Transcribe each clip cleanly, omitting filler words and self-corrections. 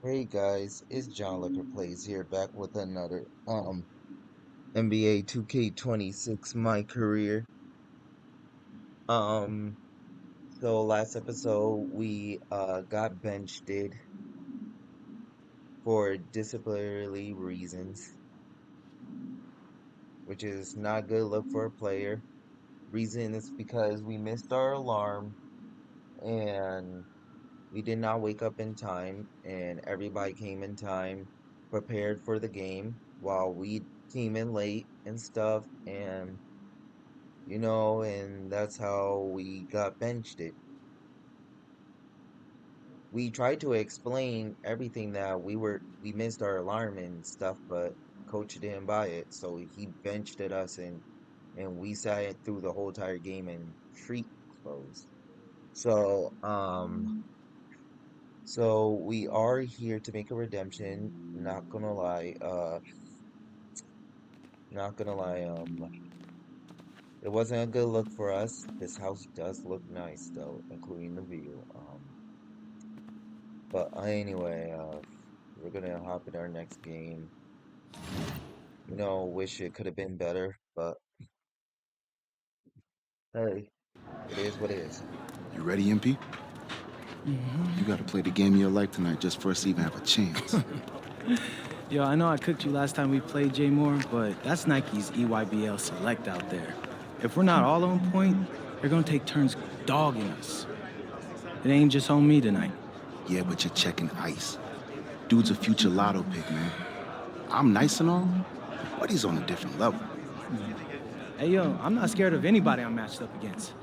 Hey guys, it's John Licker Plays here, back with another NBA 2K26 My Career. Um so last episode we got benched for disciplinary reasons, which is not a good look for a player. Reason is because we missed our alarm and we did not wake up in time, and everybody came in time prepared for the game while we came in late and stuff, and that's how we got benched it. We tried to explain everything that we missed our alarm and stuff, but coach didn't buy it, so he benched at us, and we sat it through the whole entire game in street clothes. So so we are here to make a redemption. Not gonna lie, it wasn't a good look for us. This house does look nice though, including the view. But anyway, we're gonna hop in our next game. Wish it could have been better, but hey, it is what it is. You ready, MP? You gotta play the game of your life tonight just for us to even have a chance. Yo, I know I cooked you last time we played J Moore, but that's Nike's EYBL Select out there. If we're not all on point, they're gonna take turns dogging us. It ain't just on me tonight. Yeah, but you're checking ice. Dude's a future lotto pick, man. I'm nice and all, but he's on a different level. Hey, yo, I'm not scared of anybody I'm matched up against.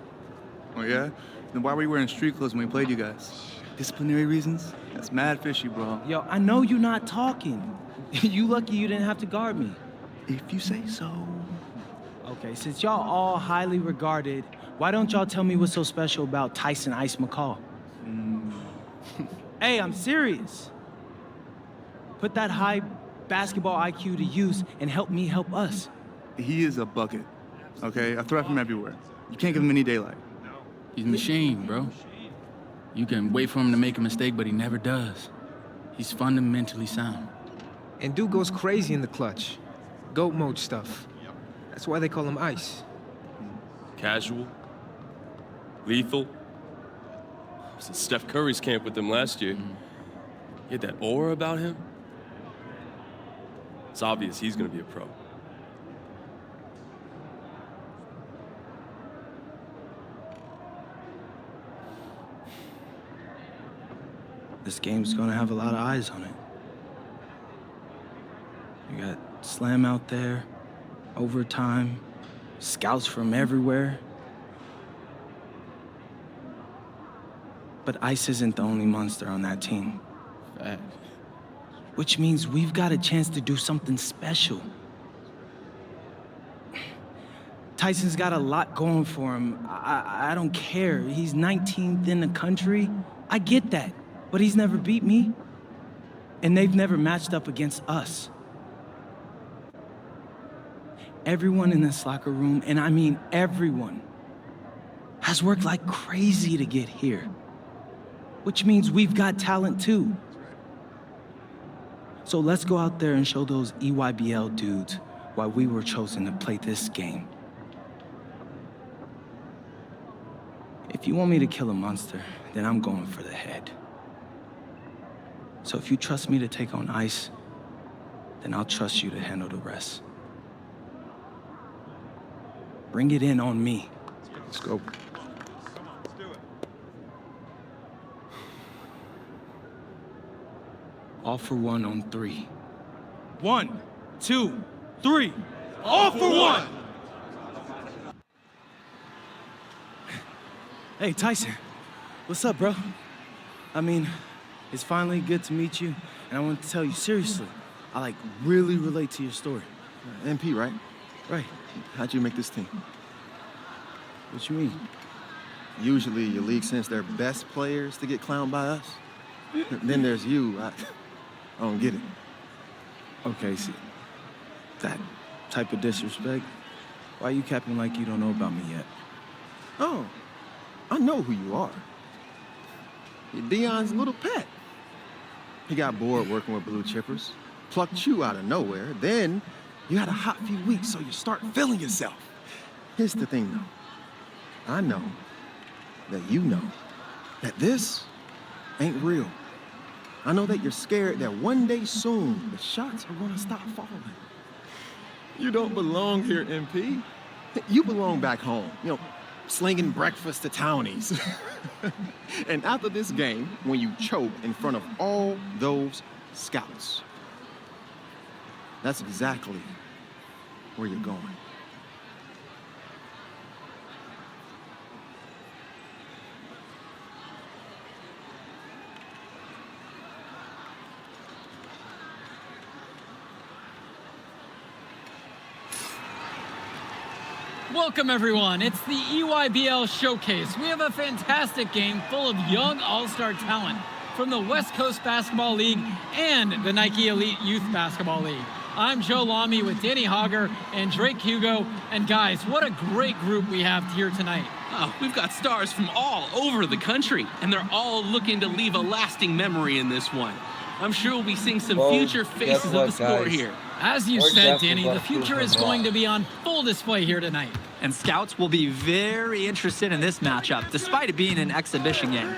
Oh, yeah? Then why were you wearing street clothes when we played you guys? Disciplinary reasons? That's mad fishy, bro. Yo, I know you're not talking. You lucky you didn't have to guard me. If you say so. Okay, since y'all all highly regarded, why don't y'all tell me what's so special about Tyson Ice McCall? Hey, I'm serious. Put that high basketball IQ to use and help me help us. He is a bucket, okay? A threat from everywhere. You can't give him any daylight. He's a machine, bro. You can wait for him to make a mistake, but he never does. He's fundamentally sound. And dude goes crazy in the clutch. Goat mode stuff. That's why they call him Ice. Casual, lethal. I was in Steph Curry's camp with him last year. He had that aura about him. It's obvious he's gonna be a pro. This game's gonna have a lot of eyes on it. You got Slam out there, overtime, scouts from everywhere. But Ice isn't the only monster on that team. Fact. Which means we've got a chance to do something special. Tyson's got a lot going for him. I don't care. He's 19th in the country. I get that. But he's never beat me. And they've never matched up against us. Everyone in this locker room, and I mean everyone, has worked like crazy to get here. Which means we've got talent too. So let's go out there and show those EYBL dudes why we were chosen to play this game. If you want me to kill a monster, then I'm going for the head. So if you trust me to take on Ice, then I'll trust you to handle the rest. Bring it in on me. Let's go. All for one on 3. 1, 2, 3. All for one! Hey, Tyson. What's up, bro? I mean, it's finally good to meet you, and I want to tell you seriously, I really relate to your story. MP, right? Right. How'd you make this team? What you mean? Usually your league sends their best players to get clowned by us. Then there's you. I don't get it. Okay, see, that type of disrespect, why you capping like you don't know about me yet? Oh, I know who you are. You're Dion's little pet. He got bored working with blue chippers, plucked you out of nowhere. Then you had a hot few weeks, so you start feeling yourself. Here's the thing, though. I know that you know that this ain't real. I know that you're scared that one day soon the shots are gonna stop falling. You don't belong here, MP. You belong back home, slinging breakfast to townies. And after this game, when you choke in front of all those scouts, that's exactly where you're going. Welcome, everyone. It's the EYBL Showcase. We have a fantastic game full of young all-star talent from the West Coast Basketball League and the Nike Elite Youth Basketball League. I'm Joe Lamy with Danny Hogger and Drake Hugo. And guys, what a great group we have here tonight. Oh, we've got stars from all over the country, and they're all looking to leave a lasting memory in this one. I'm sure we'll be seeing some future faces of the sport here. As you said, Danny, the future is going to be on full display here tonight. And scouts will be very interested in this matchup, despite it being an exhibition game.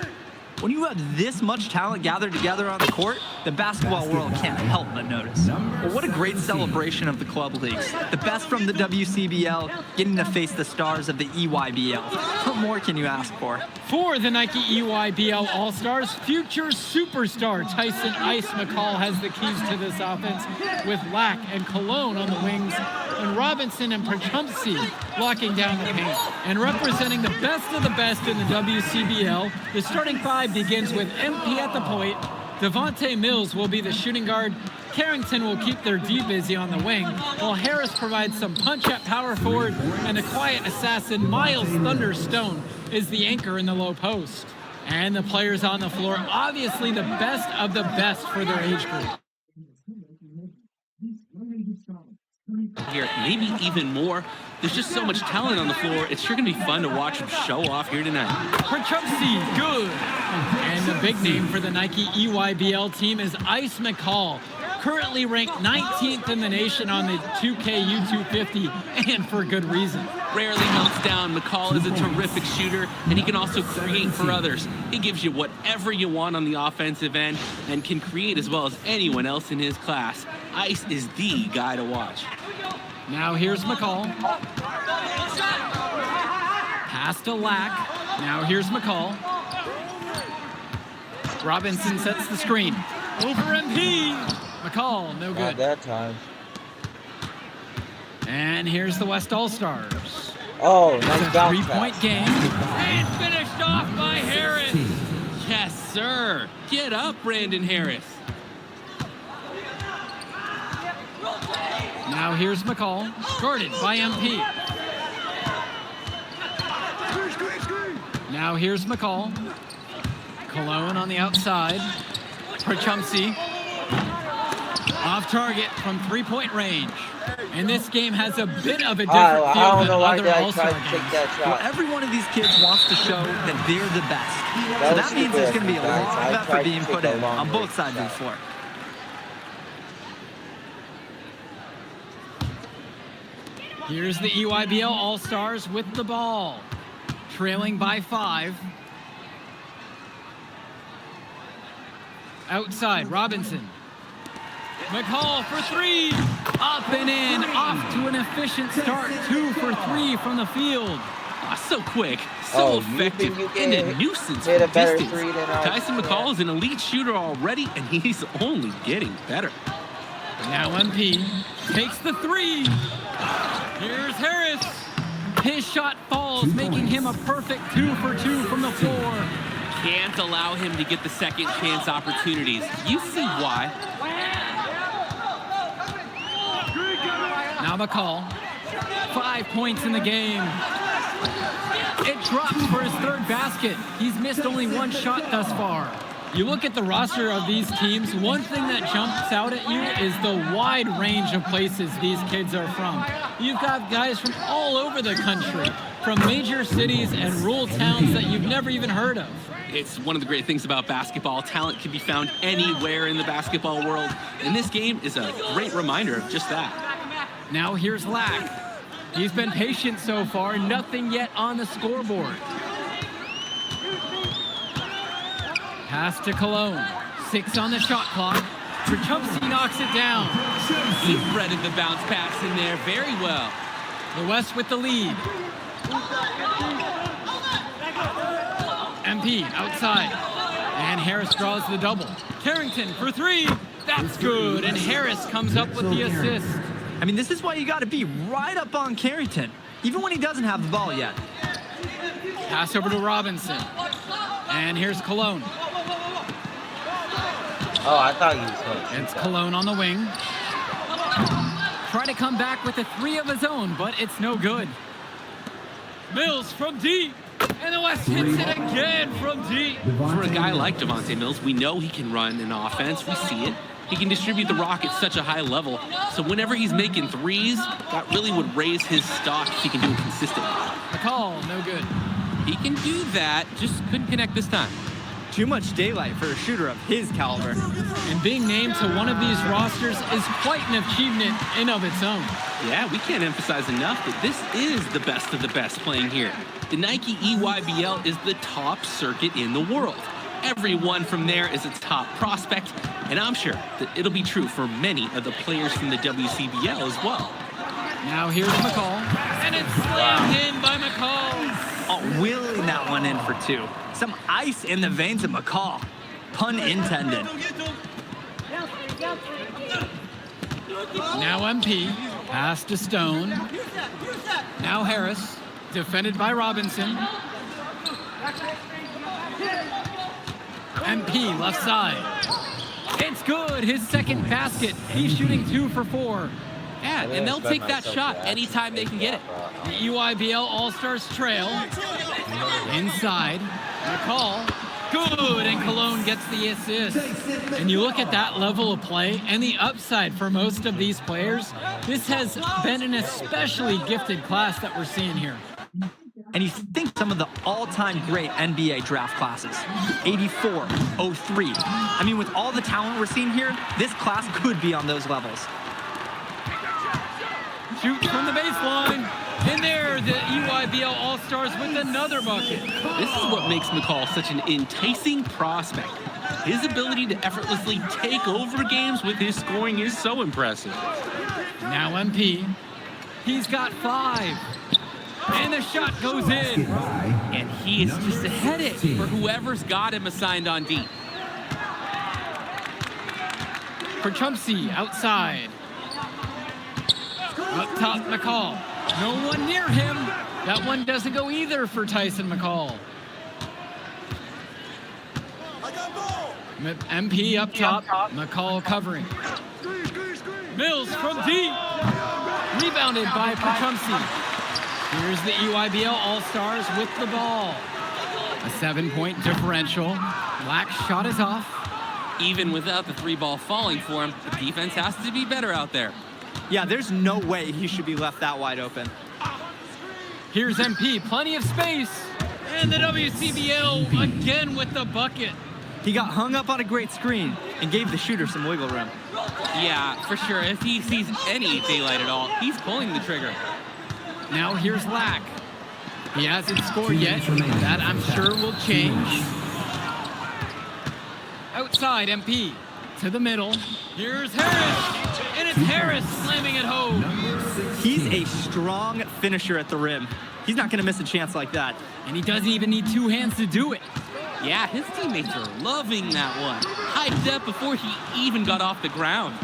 When you have this much talent gathered together on the court, the basketball world can't help but notice. Well, what a great celebration of the club leagues. The best from the WCBL, getting to face the stars of the EYBL. What more can you ask for? For the Nike EYBL All-Stars, future superstar Tyson Ice McCall has the keys to this offense, with Lack and Cologne on the wings, and Robinson and Perchumpsey locking down the paint. And representing the best of the best in the WCBL, the starting five begins with MP at the point. Devontae Mills will be the shooting guard. Carrington will keep their D busy on the wing, while Harris provides some punch at power forward, and the quiet assassin Miles Thunderstone is the anchor in the low post. And the players on the floor, obviously the best of the best for their age group. Here, maybe even more. There's just so much talent on the floor. It's sure gonna be fun to watch them show off here tonight. Perchumpsey, good. And the big name for the Nike EYBL team is Ice McCall, currently ranked 19th in the nation on the 2K U250, and for good reason. Rarely melts down. McCall is a terrific shooter, and he can also create for others. He gives you whatever you want on the offensive end and can create as well as anyone else in his class. Ice is the guy to watch. Now here's McCall. Pass to Lack. Now here's McCall. Robinson sets the screen. Over MP. McCall, no good. Not that time. And here's the West All-Stars. Oh, nice bounce three-point pass. game. And finished off by Harris. Yes, sir. Get up, Brandon Harris. Now here's McCall, guarded by MP. Now here's McCall. Cologne on the outside. Perchumpsey. Off target from three-point range. And this game has a bit of a different feel than other All-Star games. Well, every one of these kids wants to show that they're the best. So that means there's going to be a lot of effort being put in on both sides of the floor. Here's the EYBL All-Stars with the ball. Trailing by 5. Outside, Robinson. McCall for 3. Up and in. Off to an efficient start. 2 for 3 from the field. So quick, so effective, and a nuisance from distance. Tyson McCall is an elite shooter already, and he's only getting better. Now MP takes the 3. Here's Harris. His shot falls, making him a perfect 2 for 2 from the floor. Can't allow him to get the second chance opportunities. You see why. Now McCall. 5 points in the game. It drops for his third basket. He's missed only 1 shot thus far. You look at the roster of these teams, one thing that jumps out at you is the wide range of places these kids are from. You've got guys from all over the country, from major cities and rural towns that you've never even heard of. It's one of the great things about basketball. Talent can be found anywhere in the basketball world, and this game is a great reminder of just that. Now here's Lack. He's been patient so far, nothing yet on the scoreboard. Pass to Cologne. 6 on the shot clock. Trachumsky knocks it down. He threaded the bounce pass in there very well. The West with the lead. MP outside. And Harris draws the double. Carrington for 3. That's good. And Harris comes up with the assist. I mean, this is why you got to be right up on Carrington, even when he doesn't have the ball yet. Pass over to Robinson. And here's Cologne. Oh, I thought you was going to. It's Cologne on the wing. Try to come back with a 3 of his own, but it's no good. Mills from deep. And the West hits it again from deep. For a guy like Devontae Mills, we know he can run an offense. We see it. He can distribute the rock at such a high level. So whenever he's making threes, that really would raise his stock if he can do it consistently. McCall, no good. He can do that, just couldn't connect this time. Too much daylight for a shooter of his caliber. And being named to one of these rosters is quite an achievement in of its own. Yeah, we can't emphasize enough that this is the best of the best playing here. The Nike EYBL is the top circuit in the world. Everyone from there is a top prospect, and I'm sure that it'll be true for many of the players from the WCBL as well. Now here's McCall, and it's slammed in by McCall. Oh, wheeling that one in for 2. Some ice in the veins of McCall. Pun intended. Now MP, pass to Stone. Now Harris, defended by Robinson. MP left side. It's good, his second basket. He's shooting 2 for 4. Yeah, and they'll take that shot anytime they can get it. The EYBL All-Stars trail. Inside, McCall. Good, and Cologne gets the assist. And you look at that level of play and the upside for most of these players. This has been an especially gifted class that we're seeing here. And you think some of the all-time great NBA draft classes, 84, 03. I mean, with all the talent we're seeing here, this class could be on those levels. Shoots from the baseline. And there, the EYBL All-Stars with another bucket. This is what makes McCall such an enticing prospect. His ability to effortlessly take over games with his scoring is so impressive. Now MP. He's got 5. And the shot goes in. And he is just a headache for whoever's got him assigned on deep. For Trumpsy outside. Up top, McCall. No one near him. That one doesn't go either for Tyson McCall. MP up top. McCall covering. Mills from deep. Rebounded by Trumpsy. Here's the EYBL All-Stars with the ball. A 7-point differential. Black's shot is off. Even without the 3-ball falling for him, the defense has to be better out there. Yeah, there's no way he should be left that wide open. Here's MP, plenty of space. And the WCBL again with the bucket. He got hung up on a great screen and gave the shooter some wiggle room. Yeah, for sure. If he sees any daylight at all, he's pulling the trigger. Now here's Lack. He hasn't scored yet. That I'm sure will change. Outside, MP. To the middle. Here's Harris. And it's Harris slamming it home. He's a strong finisher at the rim. He's not going to miss a chance like that. And he doesn't even need 2 hands to do it. Yeah, his teammates are loving that one. Hyped up before he even got off the ground.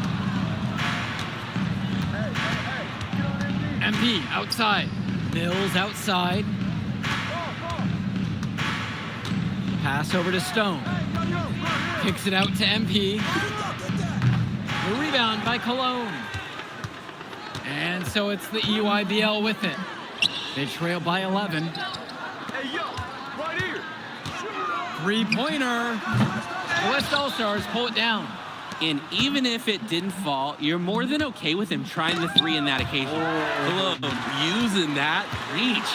MP outside. Mills outside. Pass over to Stone. Kicks it out to MP. The rebound by Cologne. And so it's the EYBL with it. They trail by 11. Hey, yo, right here. 3-pointer. The West All-Stars pull it down. And even if it didn't fall, you're more than okay with him trying the 3 in that occasion. Cologne using that reach.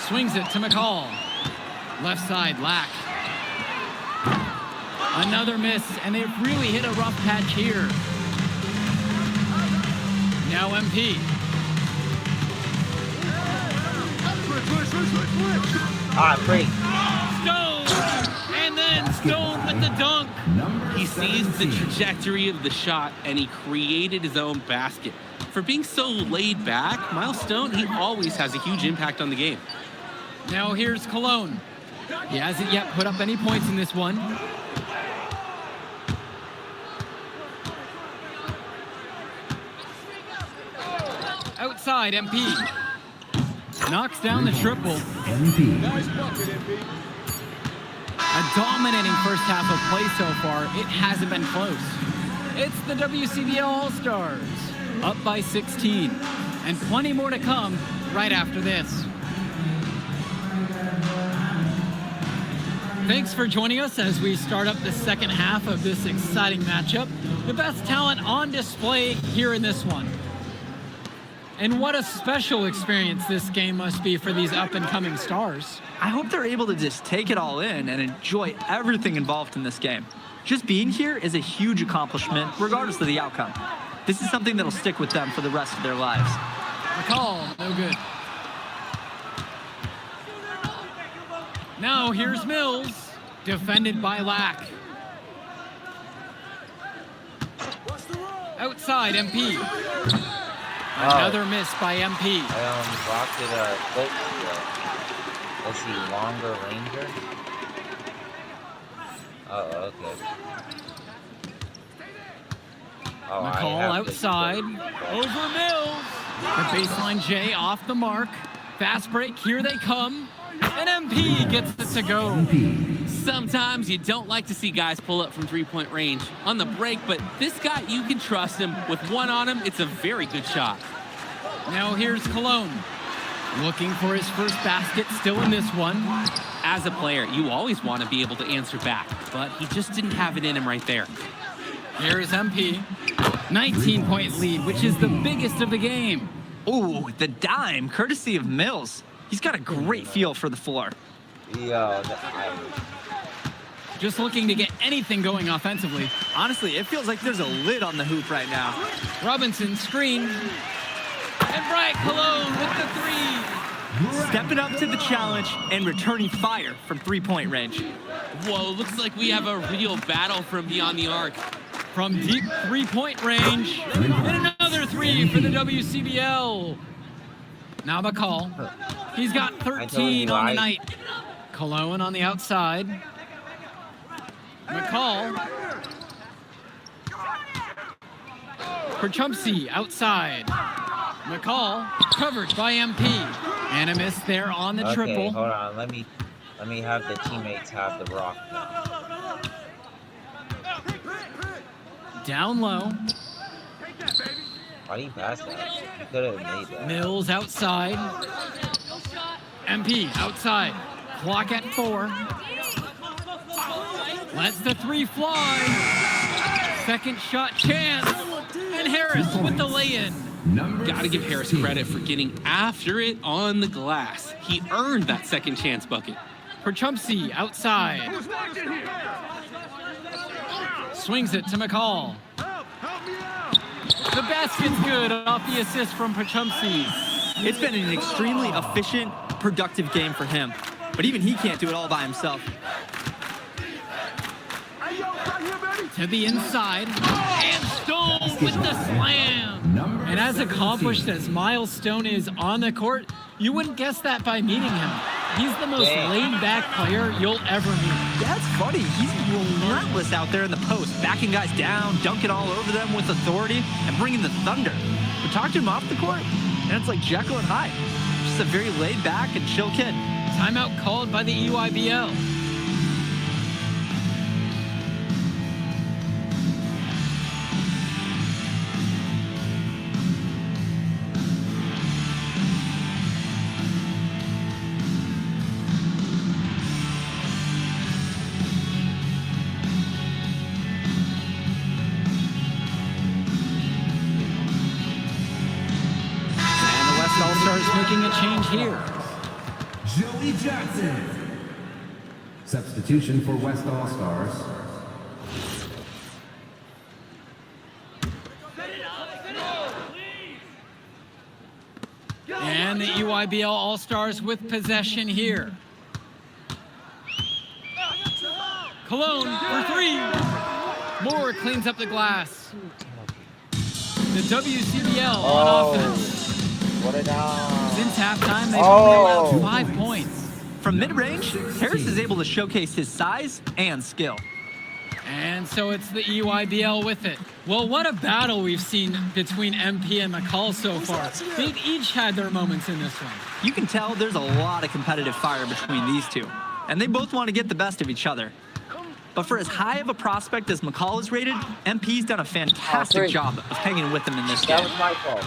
Swings it to McCall. Left side, Lack. Another miss, and they've really hit a rough patch here. Now MP. Break. Stone! And then Stone with the dunk. He sees the trajectory of the shot, and he created his own basket. For being so laid back, Miles Stone, he always has a huge impact on the game. Now here's Cologne. He hasn't yet put up any points in this one. Outside, MP. Knocks down the triple. Nice bucket, MP. A dominating first half of play so far. It hasn't been close. It's the WCBL All-Stars, up by 16. And plenty more to come right after this. Thanks for joining us as we start up the second half of this exciting matchup. The best talent on display here in this one. And what a special experience this game must be for these up-and-coming stars. I hope they're able to just take it all in and enjoy everything involved in this game. Just being here is a huge accomplishment, regardless of the outcome. This is something that'll stick with them for the rest of their lives. McCall, no good. Now here's Mills, defended by Lack. Outside, MP. Another miss by MP. Blocked it let's see, longer ranger. Oh, okay. McCall outside, over Mills. The baseline J off the mark. Fast break, here they come. And MP gets it to go. Sometimes you don't like to see guys pull up from three-point range on the break, but this guy, you can trust him. With one on him, it's a very good shot. Now here's Cologne. Looking for his first basket, still in this one. As a player, you always want to be able to answer back, but he just didn't have it in him right there. Here's MP. 19-point lead, which is the biggest of the game. Ooh, the dime, courtesy of Mills. He's got a great feel for the floor. Just looking to get anything going offensively. Honestly, it feels like there's a lid on the hoop right now. Robinson screen. And Bryant Cologne with the three. Stepping up to the challenge and returning fire from three-point range. Whoa, looks like we have a real battle from beyond the arc. From deep three-point range. And another three for the WCBL. Now McCall. He's got 13 on the night. Cologne on the outside. McCall. Perchumpsey outside. McCall covered by MP. And a miss there on the triple. Okay, hold on. Let me have the teammates have the rock. Down low. Why do you pass that? You could have made that. Mills outside. MP outside. Clock at 4. Lets the three fly. Second shot chance. And Harris with the lay-in. Gotta give Harris credit for getting after it on the glass. He earned that second chance bucket. Perchumpsey outside. Swings it to McCall. The basket's good off the assist from Perchumpsey. It's been an extremely efficient, productive game for him. But even he can't do it all by himself. To the inside. And Stone with the slam. And as accomplished as Miles Stone is on the court, you wouldn't guess that by meeting him. He's the most laid-back player you'll ever meet. That's funny. He's relentless out there in the post, backing guys down, dunking all over them with authority, and bringing the thunder. But talk to him off the court, and it's like Jekyll and Hyde. Just a very laid-back and chill kid. Timeout called by the EYBL. All-Stars making a change here. Joey Johnson. Substitution for West All-Stars. And the EYBL All-Stars with possession here. Cologne for three. Moore cleans up the glass. The WCBL on offense. What a dime. Since halftime, they've only allowed 5 points. From mid-range, Harris is able to showcase his size and skill. And so it's the EYBL with it. Well, what a battle we've seen between MP and McCall so far. They've each had their moments in this one. You can tell there's a lot of competitive fire between these two, and they both want to get the best of each other. But for as high of a prospect as McCall is rated, MP's done a fantastic job of hanging with him in this game. That was my fault.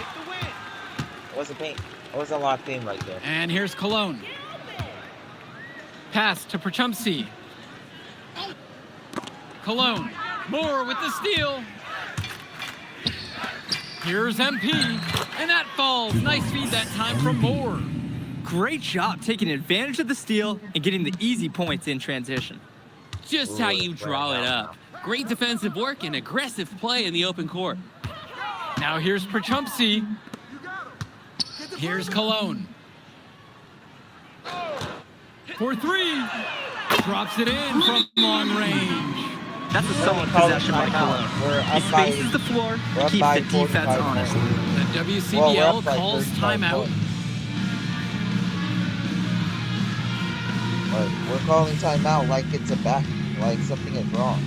It wasn't locked in right there. And here's Cologne. Pass to Perchumsey. Cologne. Moore with the steal. Here's MP. And that falls. Nice feed that time from Moore. Great job taking advantage of the steal and getting the easy points in transition. Just how you draw it up. Great defensive work and aggressive play in the open court. Now here's Perchumsey. Here's Cologne. For three. Drops it in from long range. That's a solid possession by Cologne. He spaces the floor and keeps the defense honest. The WCBL calls timeout. But we're calling timeout like it's a back, like something is wrong.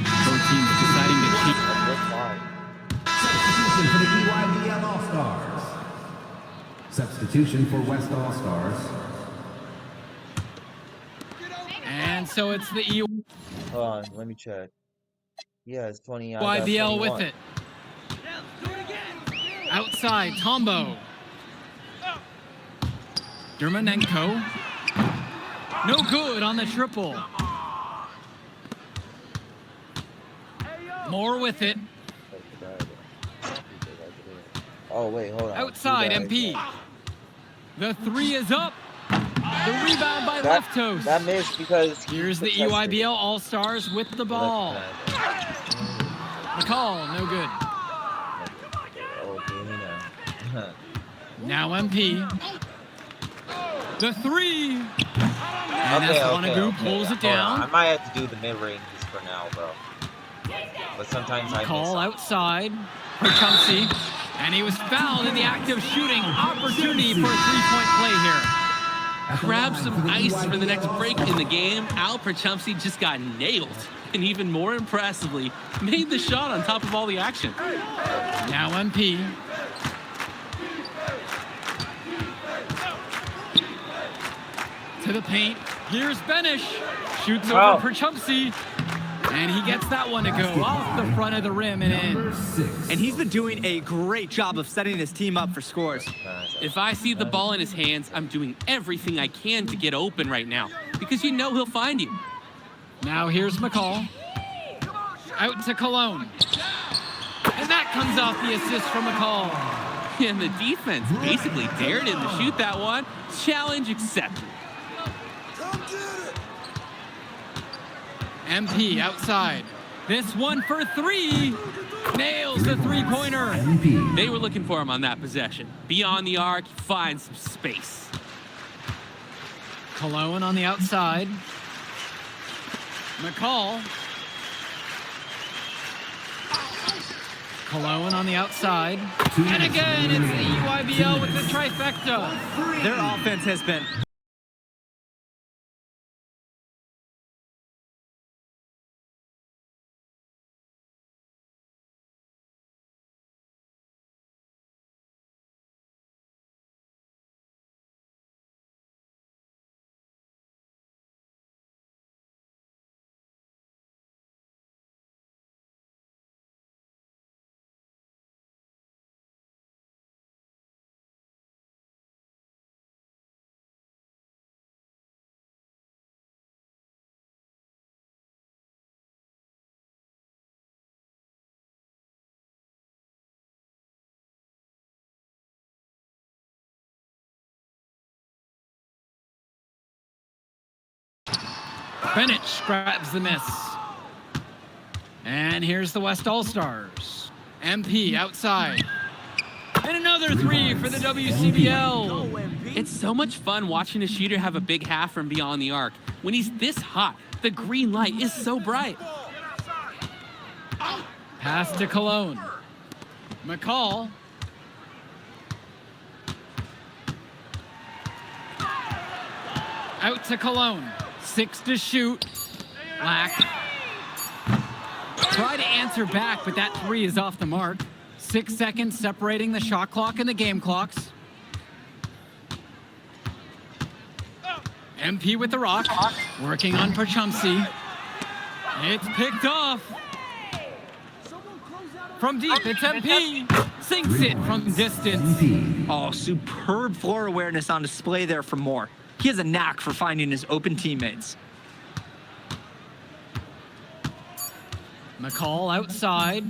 Both teams deciding to cheat. Substitution for the EYBL All-Stars. Substitution for West All-Stars. And so it's the Hold on, let me check. Yeah, it's 20. EYBL with it. Outside, Tombo. Dermanenko. No good on the triple. Moore with it. Oh, wait, hold on. Outside, MP. The three is up. The rebound by Leftos. That missed because here's the EYBL All-Stars with the ball. McCall, no good. Now MP. The three. And Wanagoo pulls it down. I might have to do the mid-ranges for now, bro. But sometimes I call outside for Chauncey. And he was fouled in the act of shooting. Opportunity for a three-point play here. Grab some ice for the next break in the game. Al Perchumsey just got nailed. And even more impressively, made the shot on top of all the action. Now MP. To the paint. Here's Benish. Shoots over Perchumsey. And he gets that one to go off the front of the rim and in. And he's been doing a great job of setting his team up for scores. If I see the ball in his hands, I'm doing everything I can to get open right now. Because you know he'll find you. Now here's McCall. Out to Cologne. And that comes off the assist from McCall. And the defense basically dared him to shoot that one. Challenge accepted. MP outside. This one for three. Nails the three-pointer. They were looking for him on that possession. Beyond the arc, finds some space. Cologne on the outside. McCall. Cologne on the outside. And again, it's the EYBL with the trifecta. Their offense has been Bennett grabs the miss. And here's the West All-Stars. MP outside. And another three for the WCBL. It's so much fun watching a shooter have a big half from beyond the arc. When he's this hot, the green light is so bright. Pass to Cologne. McCall. Out to Cologne. 6 to shoot. Lack. Try to answer back, but that 3 is off the mark. 6 seconds separating the shot clock and the game clocks. MP with the rock. Working on Perchumsey. It's picked off. From deep, it's MP. Sinks it from distance. Oh, superb floor awareness on display there from Moore. He has a knack for finding his open teammates. McCall outside.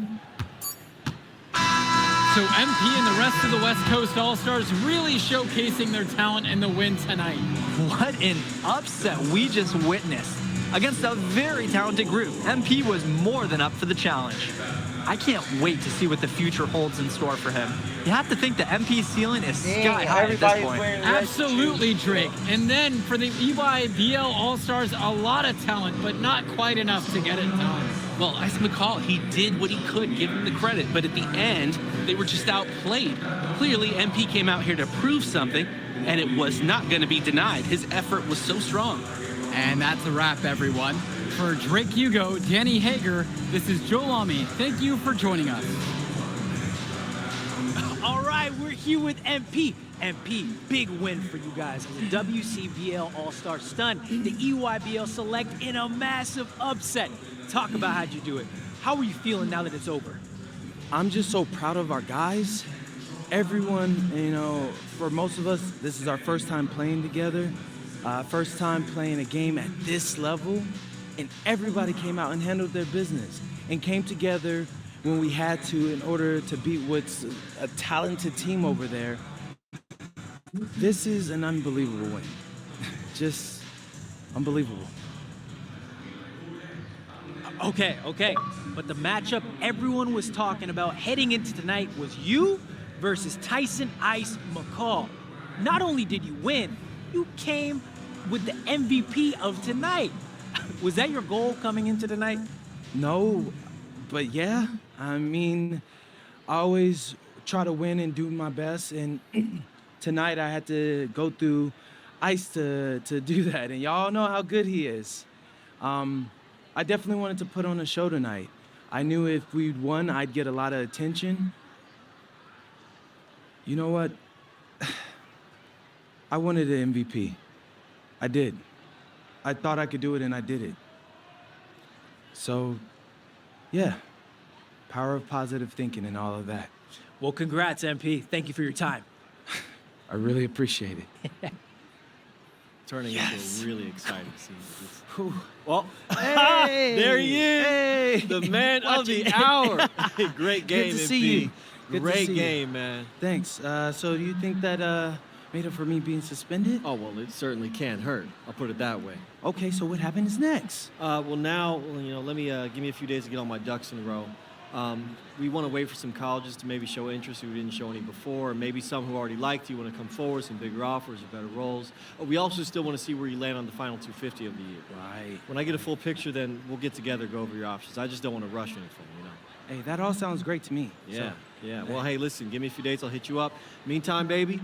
So MP and the rest of the West Coast All-Stars really showcasing their talent in the win tonight. What an upset we just witnessed. Against a very talented group, MP was more than up for the challenge. I can't wait to see what the future holds in store for him. You have to think the MP ceiling is sky high at this point. Absolutely, Drake. And then for the EYBL All-Stars, a lot of talent, but not quite enough to get it done. Well, Ice McCall, he did what he could, give him the credit, but at the end, they were just outplayed. Clearly, MP came out here to prove something, and it was not going to be denied. His effort was so strong. And that's a wrap, everyone. For Drake Hugo, Danny Hager, this is Joe Lamy. Thank you for joining us. All right, we're here with MP. MP, big win for you guys. The WCBL All-Star stunned the EYBL Select in a massive upset. Talk about how'd you do it. How are you feeling now that it's over? I'm just so proud of our guys. Everyone, you know, for most of us, this is our first time playing together. First time playing a game at this level, and everybody came out and handled their business and came together when we had to in order to beat what's a talented team over there. This is an unbelievable win. Just unbelievable. Okay. But the matchup everyone was talking about heading into tonight was you versus Tyson Ice McCall. Not only did you win, you came with the MVP of tonight. Was that your goal coming into tonight? No, but yeah. I mean, I always try to win and do my best, and tonight I had to go through Ice to do that, and y'all know how good he is. I definitely wanted to put on a show tonight. I knew if we'd won, I'd get a lot of attention. You know what? I wanted an MVP. I did. I thought I could do it, and I did it. So, yeah, power of positive thinking and all of that. Well, congrats, MP. Thank you for your time. I really appreciate it. Turning into a really exciting scene. Well, hey, there he is, hey, the man of the hour. Great game, Good to MP. see you. Good Great to see game, you. man. Thanks. So do you think that made up for me being suspended? Oh, well, it certainly can't hurt. I'll put it that way. Okay, so what happens next? Well, now, you know, let me give me a few days to get all my ducks in a row. We want to wait for some colleges to maybe show interest who didn't show any before, or maybe some who already liked you want to come forward, some bigger offers or better roles. We also still want to see where you land on the final 250 of the year. Right. When I get a full picture, then we'll get together, go over your options. I just don't want to rush anything, you know. Hey, that all sounds great to me. Yeah, yeah. Well, hey, listen, give me a few days, I'll hit you up. Meantime, baby,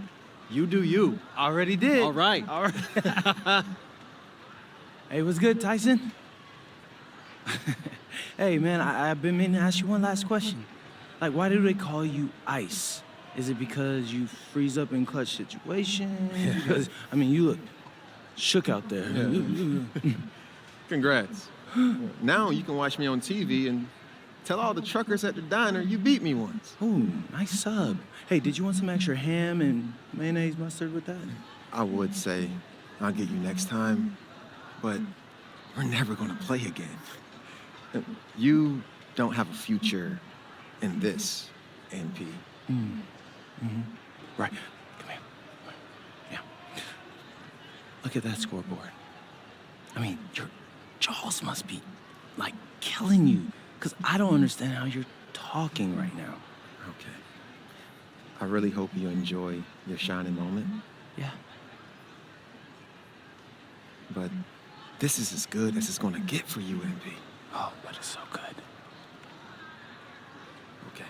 you do you. Already did. All right. All right. Hey, what's good, Tyson? Hey, man, I've been meaning to ask you one last question. Like, why do they call you Ice? Is it because you freeze up in clutch situations? Because, I mean, you look shook out there. Yeah. Congrats. Now you can watch me on TV and tell all the truckers at the diner you beat me once. Ooh, nice sub. Hey, did you want some extra ham and mayonnaise mustard with that? I would say I'll get you next time, but we're never gonna play again. You don't have a future in this, NP. Right. Come here. Yeah. Look at that scoreboard. I mean, jaws must be, like, killing you. Because I don't understand how you're talking right now. Okay. I really hope you enjoy your shining moment. Yeah. But this is as good as it's gonna get for you, MP. Oh, but it's so good. Okay.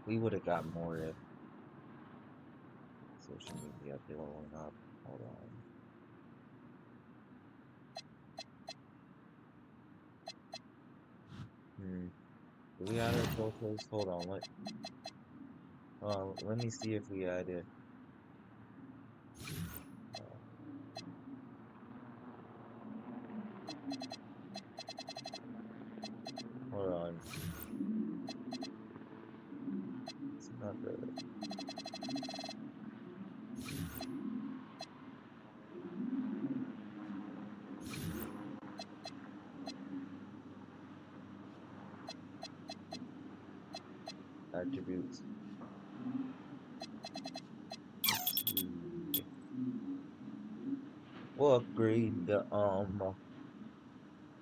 We would have got more if social media blowing up. Hold on. Do we add our photos? Hold on. Let me see if we added. Hold on. It's not the attributes. Let's see. We'll upgrade the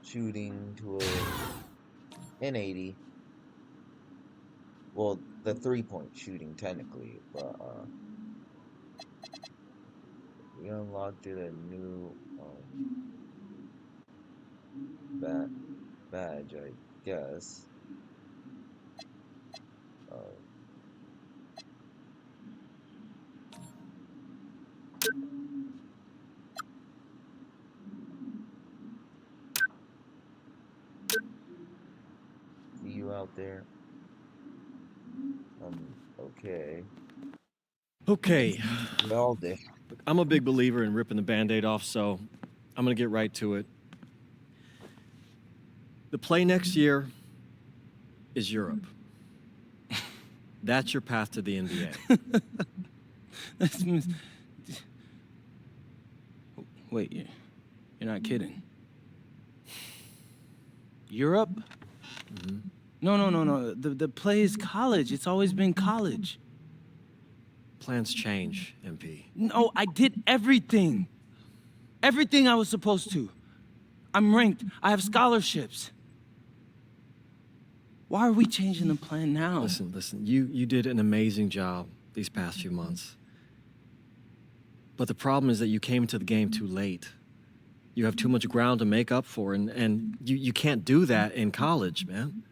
shooting to an 80. Well, the 3-point shooting technically, but we unlocked it a new badge, I guess. Uh, See you out there. Okay. Okay. We all did. I'm a big believer in ripping the Band-Aid off, so I'm going to get right to it. The play next year is Europe. That's your path to the NBA. Wait, you're not kidding. Europe? Mm-hmm. No. The play is college. It's always been college. Plans change, MP. No, I did everything. Everything I was supposed to. I'm ranked. I have scholarships. Why are we changing the plan now? Listen, you did an amazing job these past few months. But the problem is that you came into the game too late. You have too much ground to make up for, and you can't do that in college, man.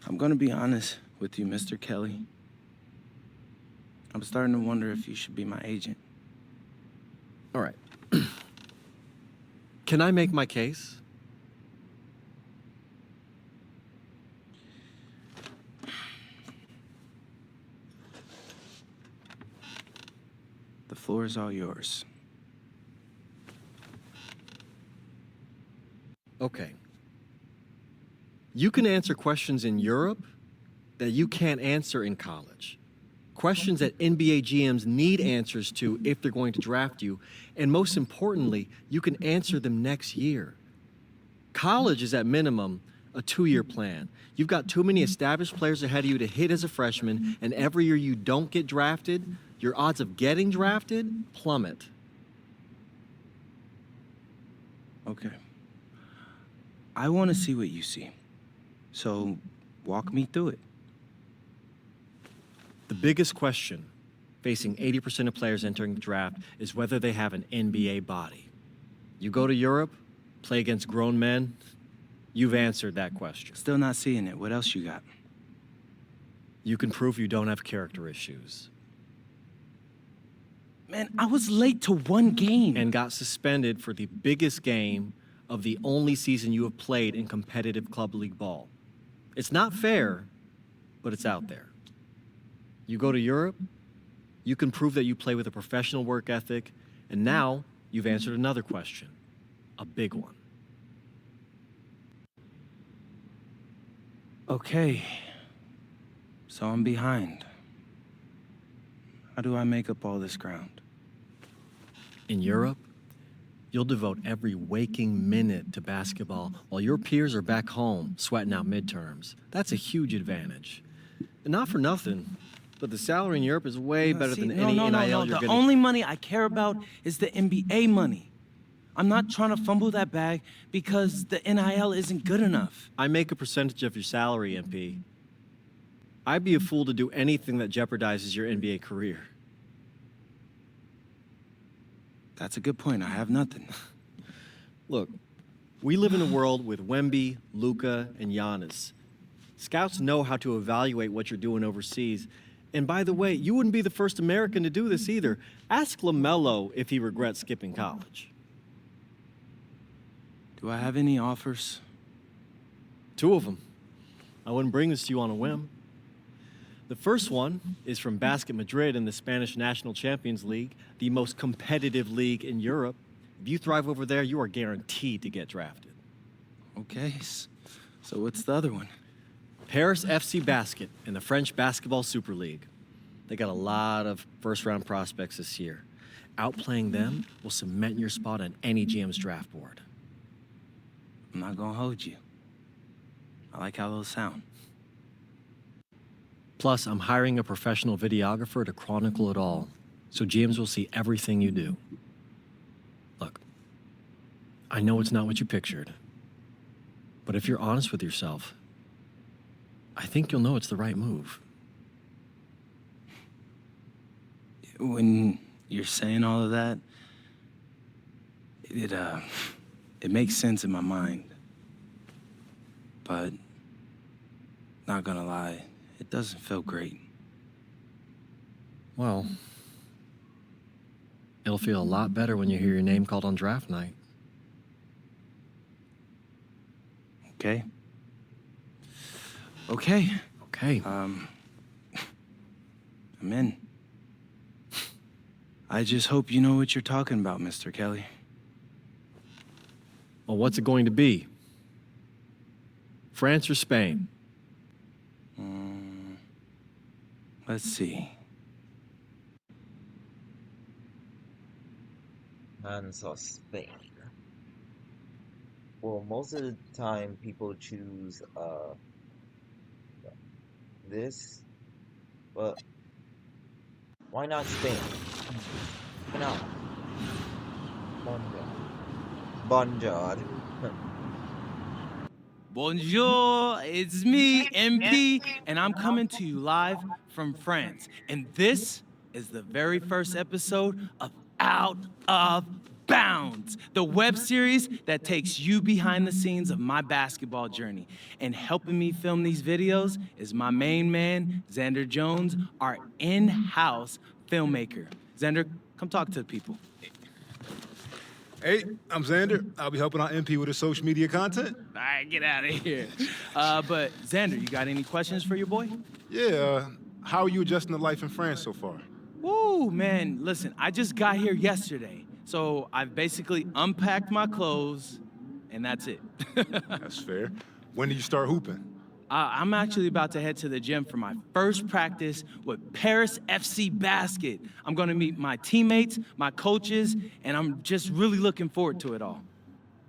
I'm gonna be honest with you, Mr. Kelly. I'm starting to wonder if you should be my agent. All right. Can I make my case? The floor is all yours. Okay. You can answer questions in Europe that you can't answer in college. Questions that NBA GMs need answers to if they're going to draft you. And most importantly, you can answer them next year. College is at minimum a 2-year plan. You've got too many established players ahead of you to hit as a freshman, and every year you don't get drafted, your odds of getting drafted plummet. Okay. I want to see what you see. So, walk me through it. The biggest question facing 80% of players entering the draft is whether they have an NBA body. You go to Europe, play against grown men, you've answered that question. Still not seeing it. What else you got? You can prove you don't have character issues. Man, I was late to one game. And got suspended for the biggest game of the only season you have played in competitive club league ball. It's not fair, but it's out there. You go to Europe, you can prove that you play with a professional work ethic, and now you've answered another question, a big one. Okay. So I'm behind. How do I make up all this ground? In Europe, you'll devote every waking minute to basketball while your peers are back home sweating out midterms. That's a huge advantage. And not for nothing, but the salary in Europe is way better than any NIL you're The getting. only money I care about is the NBA money. I'm not trying to fumble that bag because the NIL isn't good enough. I make a percentage of your salary, MP. I'd be a fool to do anything that jeopardizes your NBA career. That's a good point. I have nothing. Look, we live in a world with Wemby, Luka, and Giannis. Scouts know how to evaluate what you're doing overseas. And by the way, you wouldn't be the first American to do this either. Ask LaMelo if he regrets skipping college. Do I have any offers? 2 of them. I wouldn't bring this to you on a whim. The first one is from Basket Madrid in the Spanish National Champions League, the most competitive league in Europe. If you thrive over there, you are guaranteed to get drafted. Okay, so what's the other one? Paris FC Basket in the French Basketball Super League. They got a lot of first-round prospects this year. Outplaying them will cement your spot on any GM's draft board. I'm not gonna hold you. I like how those sound. Plus, I'm hiring a professional videographer to chronicle it all, so GMs will see everything you do. Look, I know it's not what you pictured, but if you're honest with yourself, I think you'll know it's the right move. When you're saying all of that, it makes sense in my mind. But, not gonna lie, it doesn't feel great. Well, it'll feel a lot better when you hear your name called on draft night. Okay. Okay. Okay. I'm in. I just hope you know what you're talking about, Mr. Kelly. Well, what's it going to be? France or Spain? Let's see. And so Spain. Well, most of the time people choose this, but why not Spain? Why not? Bonjour. Bonjour, it's me, MP, and I'm coming to you live from France. And this is the very first episode of Out of Bounds, the web series that takes you behind the scenes of my basketball journey. And helping me film these videos is my main man, Xander Jones, our in-house filmmaker. Xander, come talk to the people. Hey, I'm Xander. I'll be helping out MP with his social media content. All right, get out of here. But Xander, you got any questions for your boy? Yeah, how are you adjusting to life in France so far? Woo, man, listen, I just got here yesterday. So I've basically unpacked my clothes, and that's it. That's fair. When did you start hooping? I'm actually about to head to the gym for my first practice with Paris FC Basket. I'm gonna meet my teammates, my coaches, and I'm just really looking forward to it all.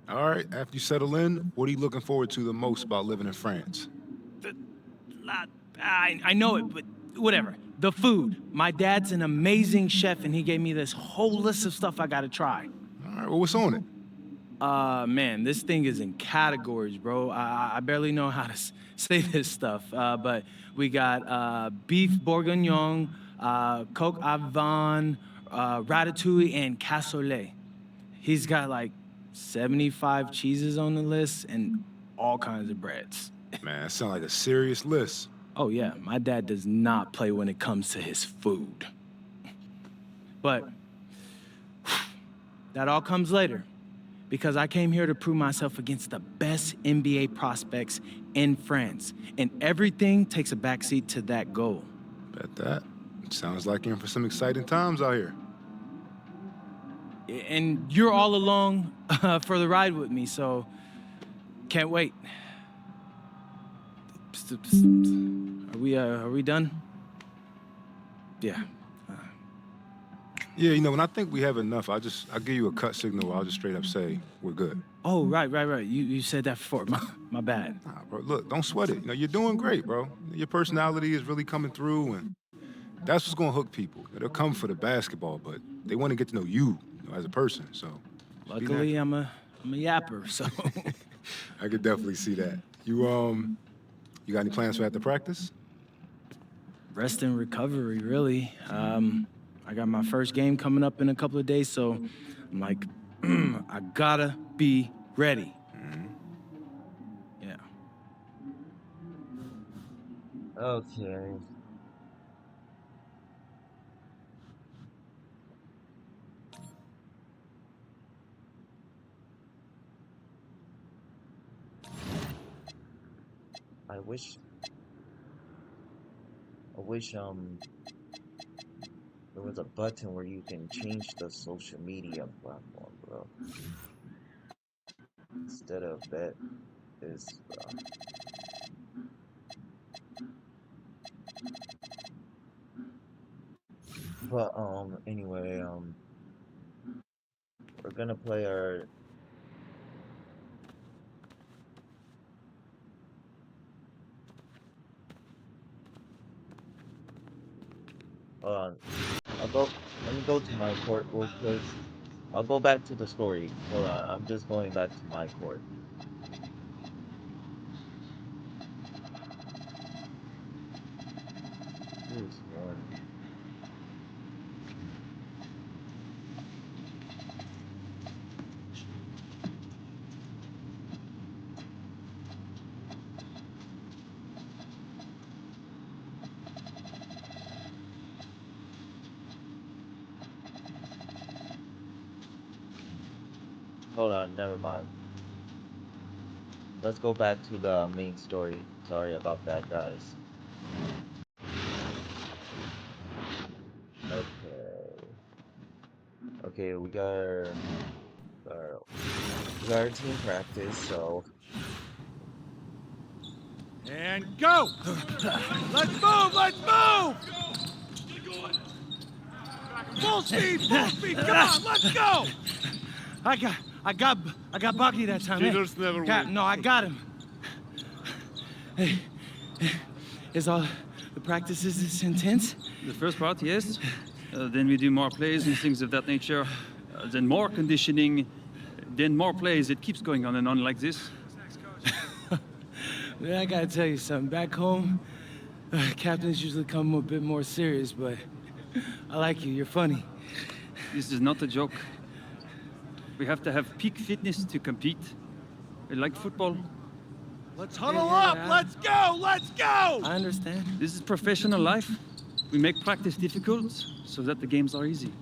All right, after you settle in, what are you looking forward to the most about living in France? I know it, but whatever. The food. My dad's an amazing chef, and he gave me this whole list of stuff I gotta try. All right, well, what's on it? Man, this thing is in categories, bro. I barely know how to say this stuff, but we got beef bourguignon, coq au vin, ratatouille, and cassoulet. He's got like 75 cheeses on the list and all kinds of breads. Man, that sounds like a serious list. Oh yeah, my dad does not play when it comes to his food. But that all comes later, because I came here to prove myself against the best NBA prospects in France, and everything takes a backseat to that goal. Bet that. Sounds like you're in for some exciting times out here. And you're all along for the ride with me, so can't wait. Are we done? Yeah. Yeah, when I think we have enough, I'll give you a cut signal. I'll just straight up say we're good. Oh, right. You said that before. My bad. Nah, bro, look, don't sweat it. You're doing great, bro. Your personality is really coming through, and that's what's gonna hook people. They'll come for the basketball, but they want to get to know you, as a person. So, just be Luckily, natural. I'm a yapper, so. I could definitely see that. You got any plans for after practice? Rest and recovery, really. I got my first game coming up in a couple of days, so I'm like, I gotta be ready. Yeah. Okay. I wish there was a button where you can change the social media platform, bro. Instead of that is but anyway, we're gonna play our let me go to my court real quick. I'll go back to the story. Hold on, I'm just going back to my court. Here's one. Hold on, never mind. Let's go back to the main story. Sorry about that, guys. Okay. Okay, our we got our team practice, so And go! Let's move! Let's move! Full speed! Full speed! Come on! Let's go! I got Bucky that time. Cheaters never win. No, I got him. Hey, is all the practices this intense? The first part, yes. Then we do more plays and things of that nature. Then more conditioning. Then more plays. It keeps going on and on like this. Man, I gotta tell you something. Back home, captains usually come a bit more serious, but I like you. You're funny. This is not a joke. We have to have peak fitness to compete. Like football. Let's huddle up! Let's go! Let's go! I understand. This is professional life. We make practice difficult so that the games are easy.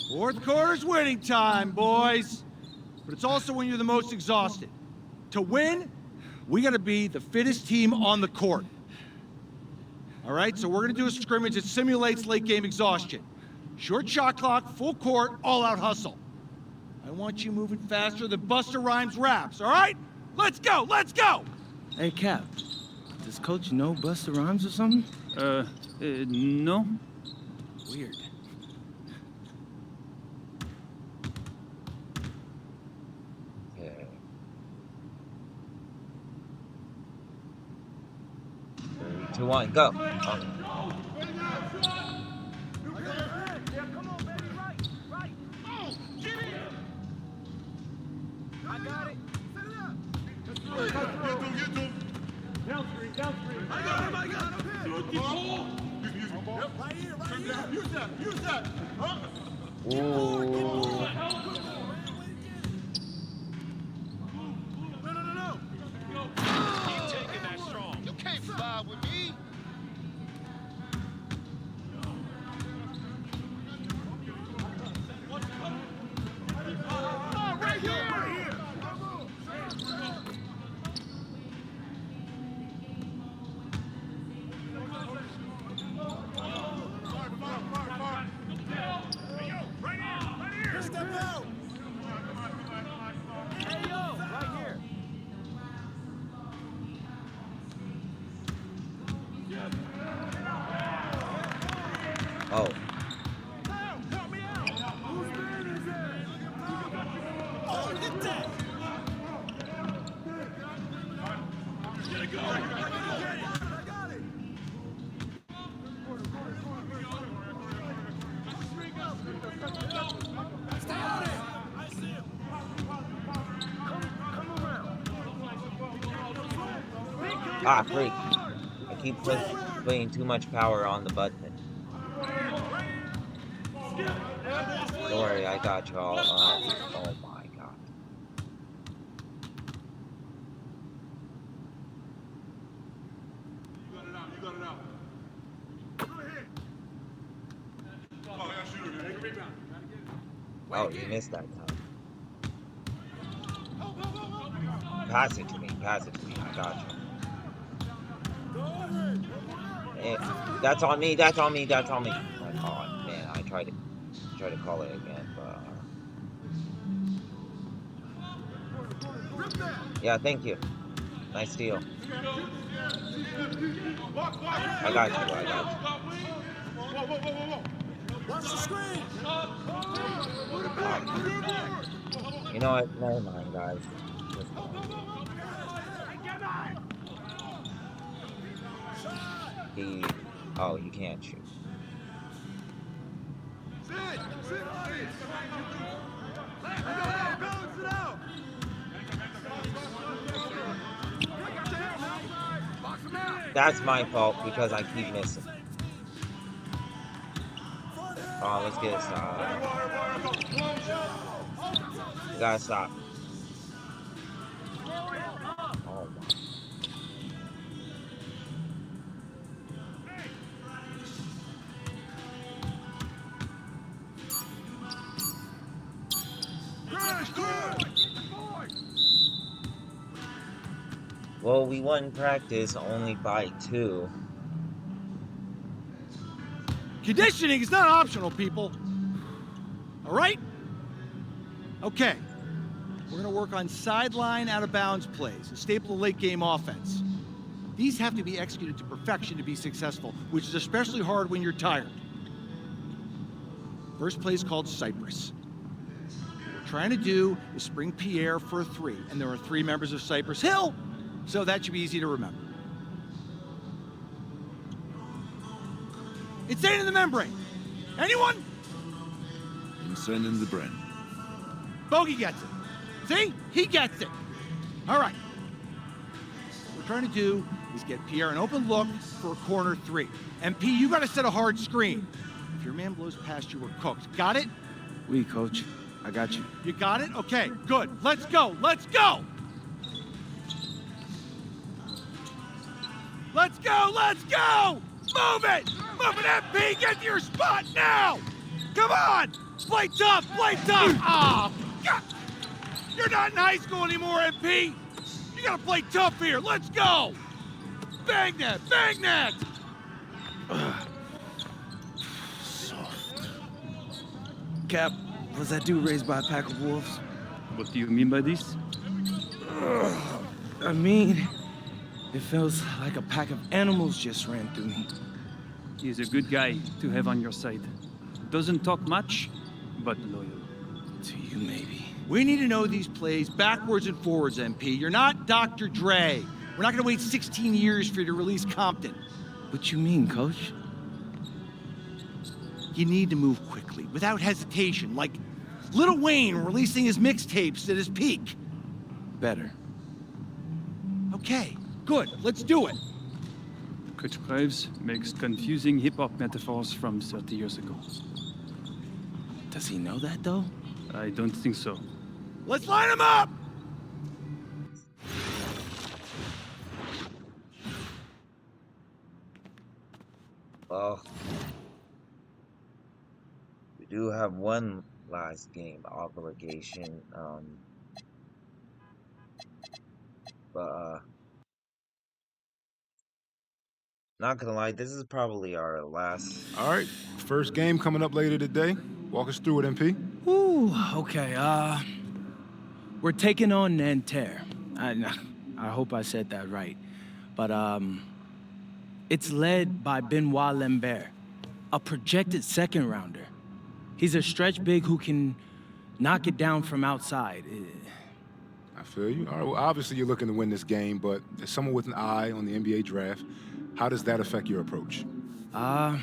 Fourth quarter's winning time, boys. But it's also when you're the most exhausted. To win, we gotta be the fittest team on the court. All right, so we're gonna do a scrimmage that simulates late game exhaustion. Short shot clock, full court, all-out hustle. I want you moving faster than Busta Rhymes raps, all right? Let's go, let's go! Hey, Cap, does Coach know Busta Rhymes or something? No. Weird. okay. 3, 2, 1, go. Ooh. You can't fly with me. Right here. Ah, freak. I keep putting too much power on the button. Don't worry, I got y'all. Oh my god. Oh, you missed that time. Pass it to me. Pass it to me. I got you. That's on me. That's on me. That's on me. Oh man, I tried to call it again, but yeah, thank you. Nice steal. I got you. I got you. You know what? Never mind, guys. Just oh, you can't shoot. That's my fault because I keep missing. Oh, let's get a stop. We gotta stop. Oh my. Well, we won practice only by 2. Conditioning is not optional, people. All right? Okay. We're going to work on sideline out-of-bounds plays, a staple of late-game offense. These have to be executed to perfection to be successful, which is especially hard when you're tired. First play is called Cypress. What we're trying to do is spring Pierre for a 3, and there are 3 members of Cypress Hill, so that should be easy to remember. Insane in the membrane. Anyone? Insane in the brain. Bogey gets it. See? He gets it. All right. What we're trying to do is get Pierre an open look for a corner 3. And P, you got to set a hard screen. If your man blows past you, we're cooked. Got it? Oui, coach. I got you. You got it? Okay, good. Let's go. Let's go. Let's go. Let's go. Move it. Move it, MP. Get to your spot now. Come on. Play tough. Play tough. Oh, God. You're not in high school anymore, MP. You got to play tough here. Let's go. Bang that. Bang that. Cap, was that dude raised by a pack of wolves? What do you mean by this? I mean, it feels like a pack of animals just ran through me. He's a good guy to have on your side. Doesn't talk much, but loyal. To you, maybe. We need to know these plays backwards and forwards, MP. You're not Dr. Dre. We're not going to wait 16 years for you to release Compton. What you mean, coach? You need to move quickly, without hesitation, like Lil Wayne releasing his mixtapes at his peak. Better. Okay, good. Let's do it. Coach Graves makes confusing hip-hop metaphors from 30 years ago. Does he know that, though? I don't think so. Let's line them up! Well, we do have one last game obligation, but not gonna lie, this is probably our last. All right, first game coming up later today. Walk us through it, MP. Ooh, okay, we're taking on Nanterre. I hope I said that right. But, it's led by Benoit Lambert, a projected second-rounder. He's a stretch big who can knock it down from outside. I feel you. All right, well, obviously you're looking to win this game, but as someone with an eye on the NBA draft, how does that affect your approach? My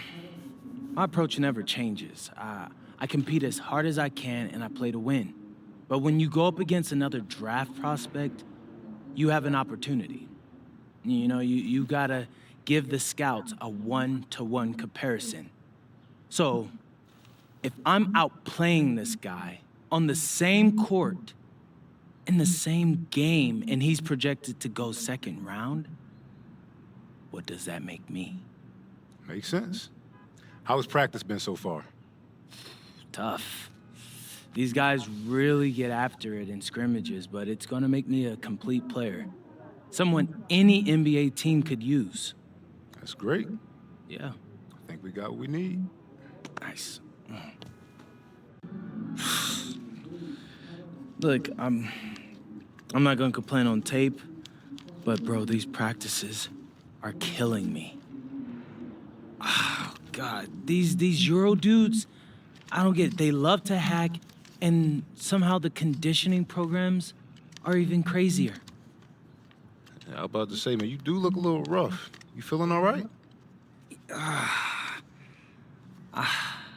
approach never changes. I compete as hard as I can and I play to win. But when you go up against another draft prospect, you have an opportunity. You know, you gotta give the scouts a one-to-one comparison. So, if I'm outplaying this guy on the same court, in the same game, and he's projected to go second round, what does that make me? Makes sense. How has practice been so far? Tough. These guys really get after it in scrimmages, but it's gonna make me a complete player. Someone any NBA team could use. That's great. Yeah. I think we got what we need. Nice. Look, I'm not gonna complain on tape, but bro, these practices are killing me. Oh, God, these Euro dudes, I don't get it. They love to hack, and somehow the conditioning programs are even crazier. Yeah, I was about to say, man, you do look a little rough. You feeling all right?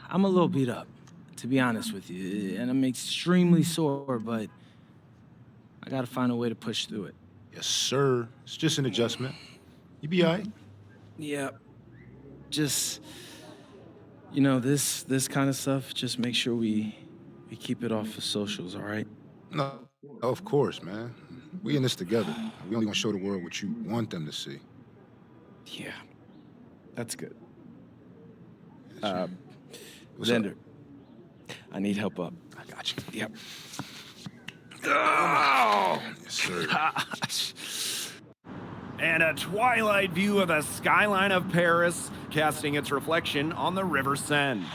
I'm a little beat up, to be honest with you, and I'm extremely sore, but I gotta find a way to push through it. Yes, sir. It's just an adjustment. You be all right. Yeah, just, you know, this kind of stuff, just make sure we keep it off the socials, all right? No, of course, man. We in this together. We only gonna show the world what you want them to see. Yeah, that's good. What's Xander, I need help up. I got you. Yep. Oh! Yes, sir. And a twilight view of the skyline of Paris, casting its reflection on the River Seine.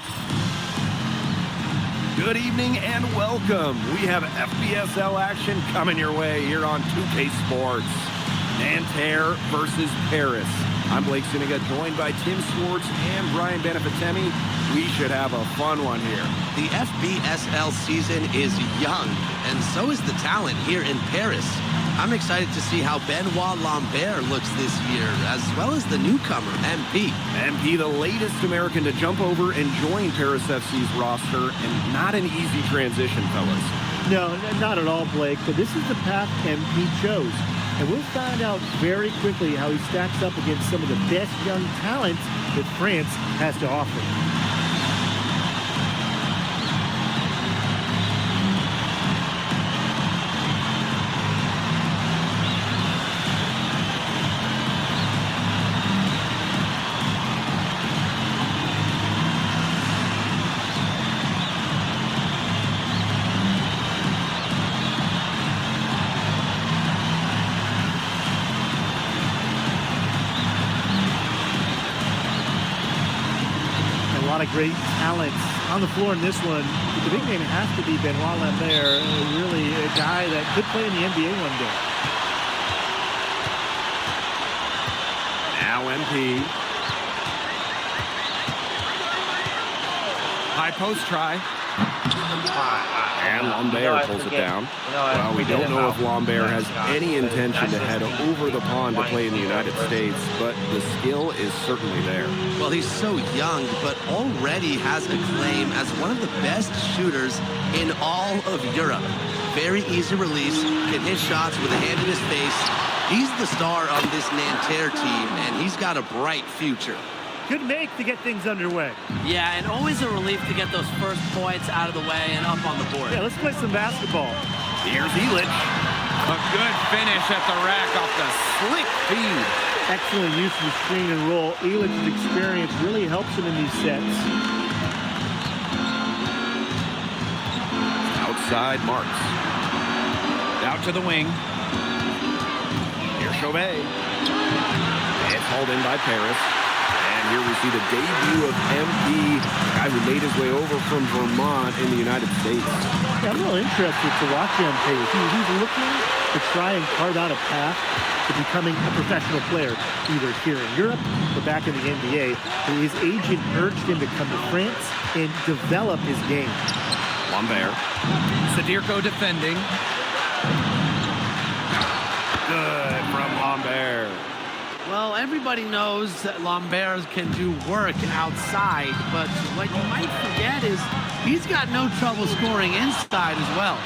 Good evening and welcome. We have FBSL action coming your way here on 2K Sports. Nanterre versus Paris. I'm Blake Siniga, joined by Tim Swartz and Brian Benefitemi. We should have a fun one here. The FBSL season is young, and so is the talent here in Paris. I'm excited to see how Benoit Lambert looks this year, as well as the newcomer, MP. MP, the latest American to jump over and join Paris FC's roster, and not an easy transition, fellas. No, not at all, Blake, but this is the path MP chose. And we'll find out very quickly how he stacks up against some of the best young talent that France has to offer. Great talent on the floor in this one. The big name has to be Benoit Lambert, really a guy that could play in the NBA one day. Now MP. High post try. And Lambert pulls it down. Well, we don't know if Lambert has any intention to head over the pond to play in the United States, but the skill is certainly there. Well, he's so young, but already has a claim as one of the best shooters in all of Europe. Very easy release, can hit shots with a hand in his face. He's the star on this Nanterre team, and he's got a bright future. Good make to get things underway. Yeah, and always a relief to get those first points out of the way and up on the board. Yeah, let's play some basketball. Here's Illich. A good finish at the rack off the slick feed. Excellent use of the screen and roll. Illich's experience really helps him in these sets. Outside Marks. Out to the wing. Here's Chauvet. It's hauled in by Paris. And here we see the debut of MP, a guy who made his way over from Vermont in the United States. Yeah, I'm real interested to watch MP. He's looking to try and carve out a path to becoming a professional player, either here in Europe or back in the NBA. His agent urged him to come to France and develop his game. Lambert. Sadirko defending. Well, everybody knows that Lambert can do work outside, but what you might forget is he's got no trouble scoring inside as well.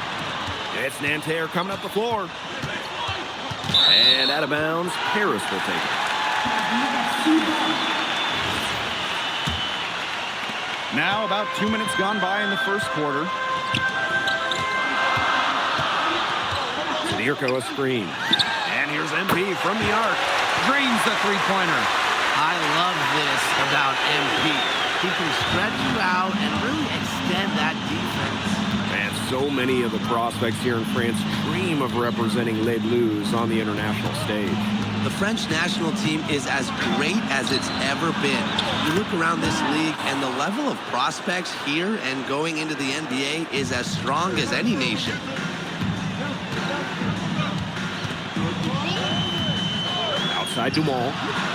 It's Nanterre coming up the floor. And out of bounds, Paris will take it. Now about 2 minutes gone by in the first quarter. Zadirko a screen. And here's MP from the arc. Drains the three-pointer. I love this about MP. He can stretch you out and really extend that defense. And so many of the prospects here in France dream of representing Les Bleus on the international stage. The French national team is as great as it's ever been. You look around this league, and the level of prospects here and going into the NBA is as strong as any nation. Outside Dumont.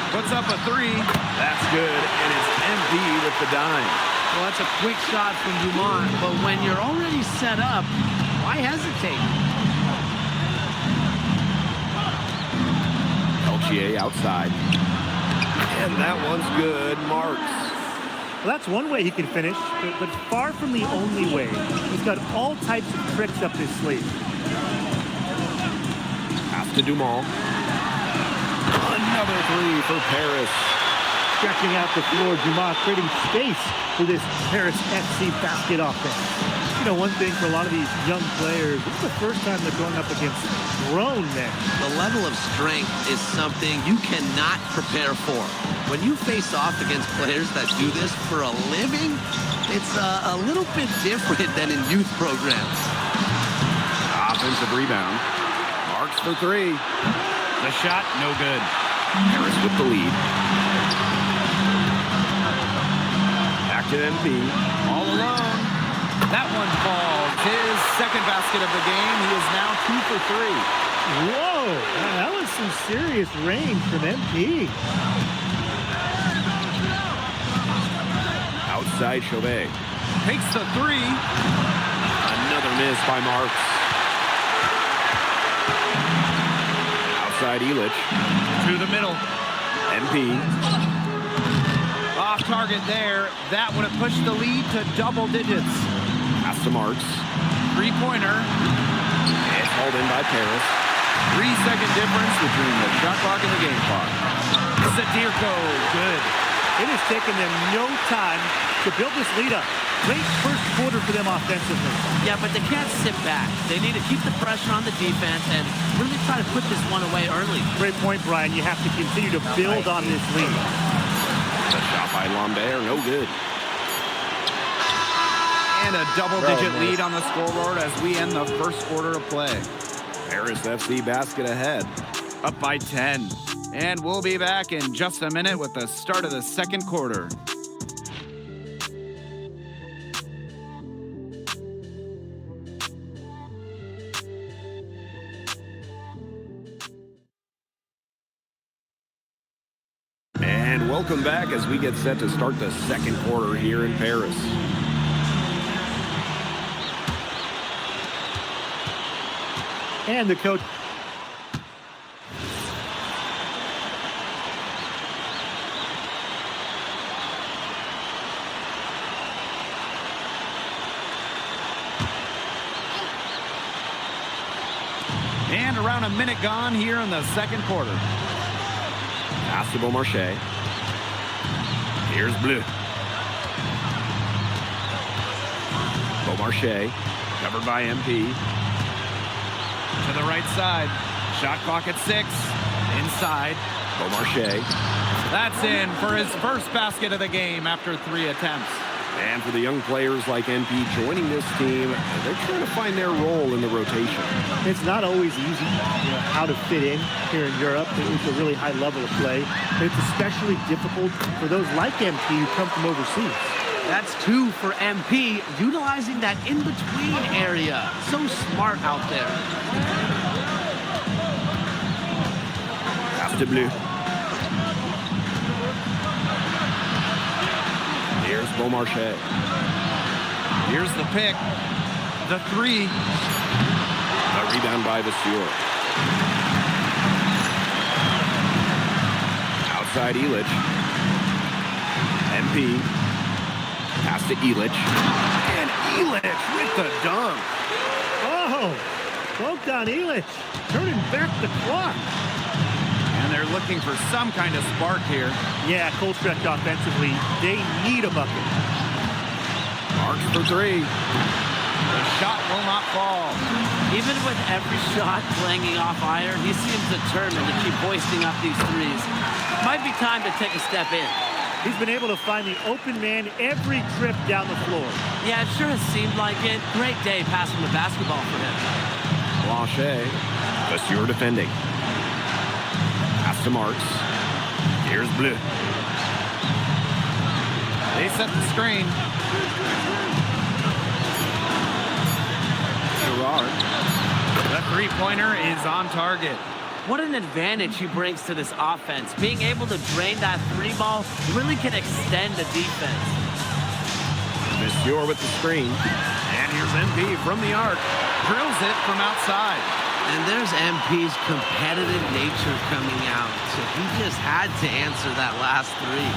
Puts up a three. That's good, and it's MP with the dime. Well, that's a quick shot from Dumont, but when you're already set up, why hesitate? Peltier outside. And that one's good. Marks. Well, that's one way he can finish, but far from the only way. He's got all types of tricks up his sleeve. Pass to Dumont. Another three for Paris. Stretching out the floor, Dumont creating space for this Paris FC basket offense. You know, one thing for a lot of these young players, this is the first time they're going up against grown men. The level of strength is something you cannot prepare for. When you face off against players that do this for a living, it's a little bit different than in youth programs. Offensive rebound. Marks for three. The shot, no good. Paris with the lead. Back to MP. All alone. That one falls. His second basket of the game. He is now 2 for 3. Whoa, that was some serious range from MP. Outside Chauvet. Takes the three. Another miss by Marks. Outside Illich. To the middle. MP. Off target there. That would have pushed the lead to double digits. Pass to Marks. Three-pointer. It's hauled in by Paris. 3-second difference between the shot clock and the game clock. Zadirko, good. It has taken them no time to build this lead up. Great first quarter for them offensively. Yeah, but they can't sit back. They need to keep the pressure on the defense and really try to put this one away early. Great point, Brian. You have to continue to build on this lead. The shot by Lambert, no good. And a double-digit lead on the scoreboard as we end the first quarter of play. Paris FC basket ahead. Up by 10. And we'll be back in just a minute with the start of the second quarter. And welcome back as we get set to start the second quarter here in Paris. And the coach. And around a minute gone here in the second quarter. Pass to Beaumarchais. Here's Bleu. Beaumarchais, covered by MP. To the right side. Shot clock at 6. Inside. Beaumarchais. That's in for his first basket of the game after 3 attempts. And for the young players like MP joining this team, they're trying to find their role in the rotation. It's not always easy, how to fit in here in Europe. It's a really high level of play. But it's especially difficult for those like MP who come from overseas. That's 2 for MP, utilizing that in-between area. So smart out there. Pass to Bleu. Here's Beaumarchais. Here's the pick. The 3. A rebound by Vasseur. inside Illich. MP. Pass to Illich. And Illich with the dunk. Oh, Bogdan Illich turning back the clock. And they're looking for some kind of spark here. Yeah, cold stretch offensively. They need a bucket. Marks for three. The shot will not fall. Even with every shot clanging off iron, he seems determined to keep hoisting up these threes. Might be time to take a step in. He's been able to find the open man every trip down the floor. Yeah, it sure has seemed like it. Great day passing the basketball for him. Blanchet. Vasseur defending. Pass to Marks. Here's Bleu. They set the screen. Gerard. The three-pointer is on target. What an advantage he brings to this offense. Being able to drain that three ball really can extend the defense. Vasseur with the screen. And here's MP from the arc. Drills it from outside. And there's MP's competitive nature coming out. So he just had to answer that last three.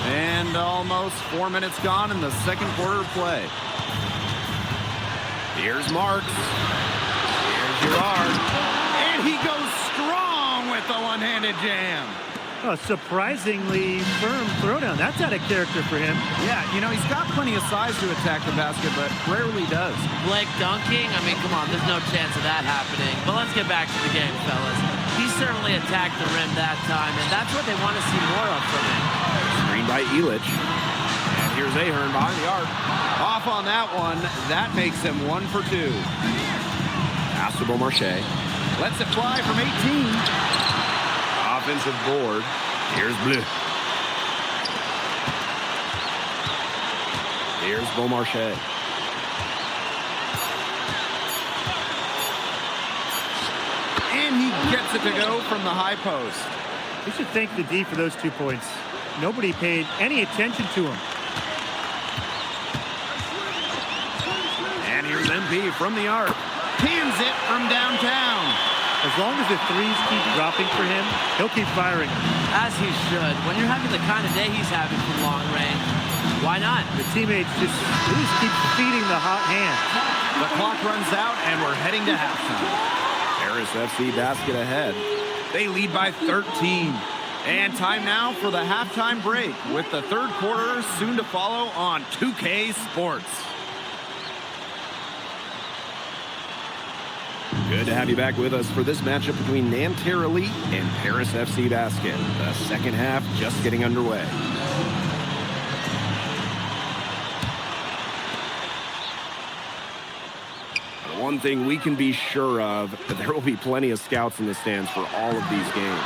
And almost 4 minutes gone in the second quarter of play. Here's Marks. Here's Gerard. And he goes strong with the one-handed jam. A surprisingly firm throwdown. That's out of character for him. Yeah, you know, he's got plenty of size to attack the basket, but rarely does. Blake dunking? I mean, come on, there's no chance of that happening. But let's get back to the game, fellas. He certainly attacked the rim that time, and that's what they want to see more of from him. Screen by Illich. And here's Ahern behind the arc. Off on that one. That makes him 1 for 2. Pass to Beaumarchais. Lets it fly from 18. Offensive board. Here's Bleu. Here's Beaumarchais. And he gets it to go from the high post. You should thank the D for those 2 points. Nobody paid any attention to him. And here's MP from the arc. Pins it from downtown. As long as the threes keep dropping for him, he'll keep firing them. As he should. When you're having the kind of day he's having from long range, why not? The teammates just keep feeding the hot hand. The clock runs out, and we're heading to halftime. Paris FC basket ahead. They lead by 13. And time now for the halftime break, with the third quarter soon to follow on 2K Sports. Good to have you back with us for this matchup between Nanterre Elite and Paris FC Basket. The second half just getting underway. The one thing we can be sure of, that there will be plenty of scouts in the stands for all of these games.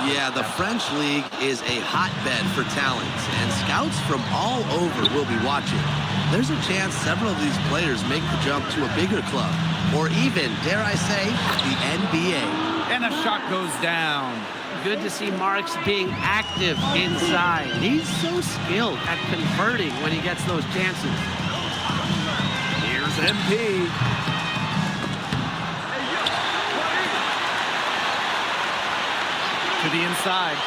Yeah, the French League is a hotbed for talent, and scouts from all over will be watching. There's a chance several of these players make the jump to a bigger club, or even, dare I say, the NBA. And the shot goes down. Good to see Marks being active inside. He's so skilled at converting when he gets those chances. Here's MP. To the inside.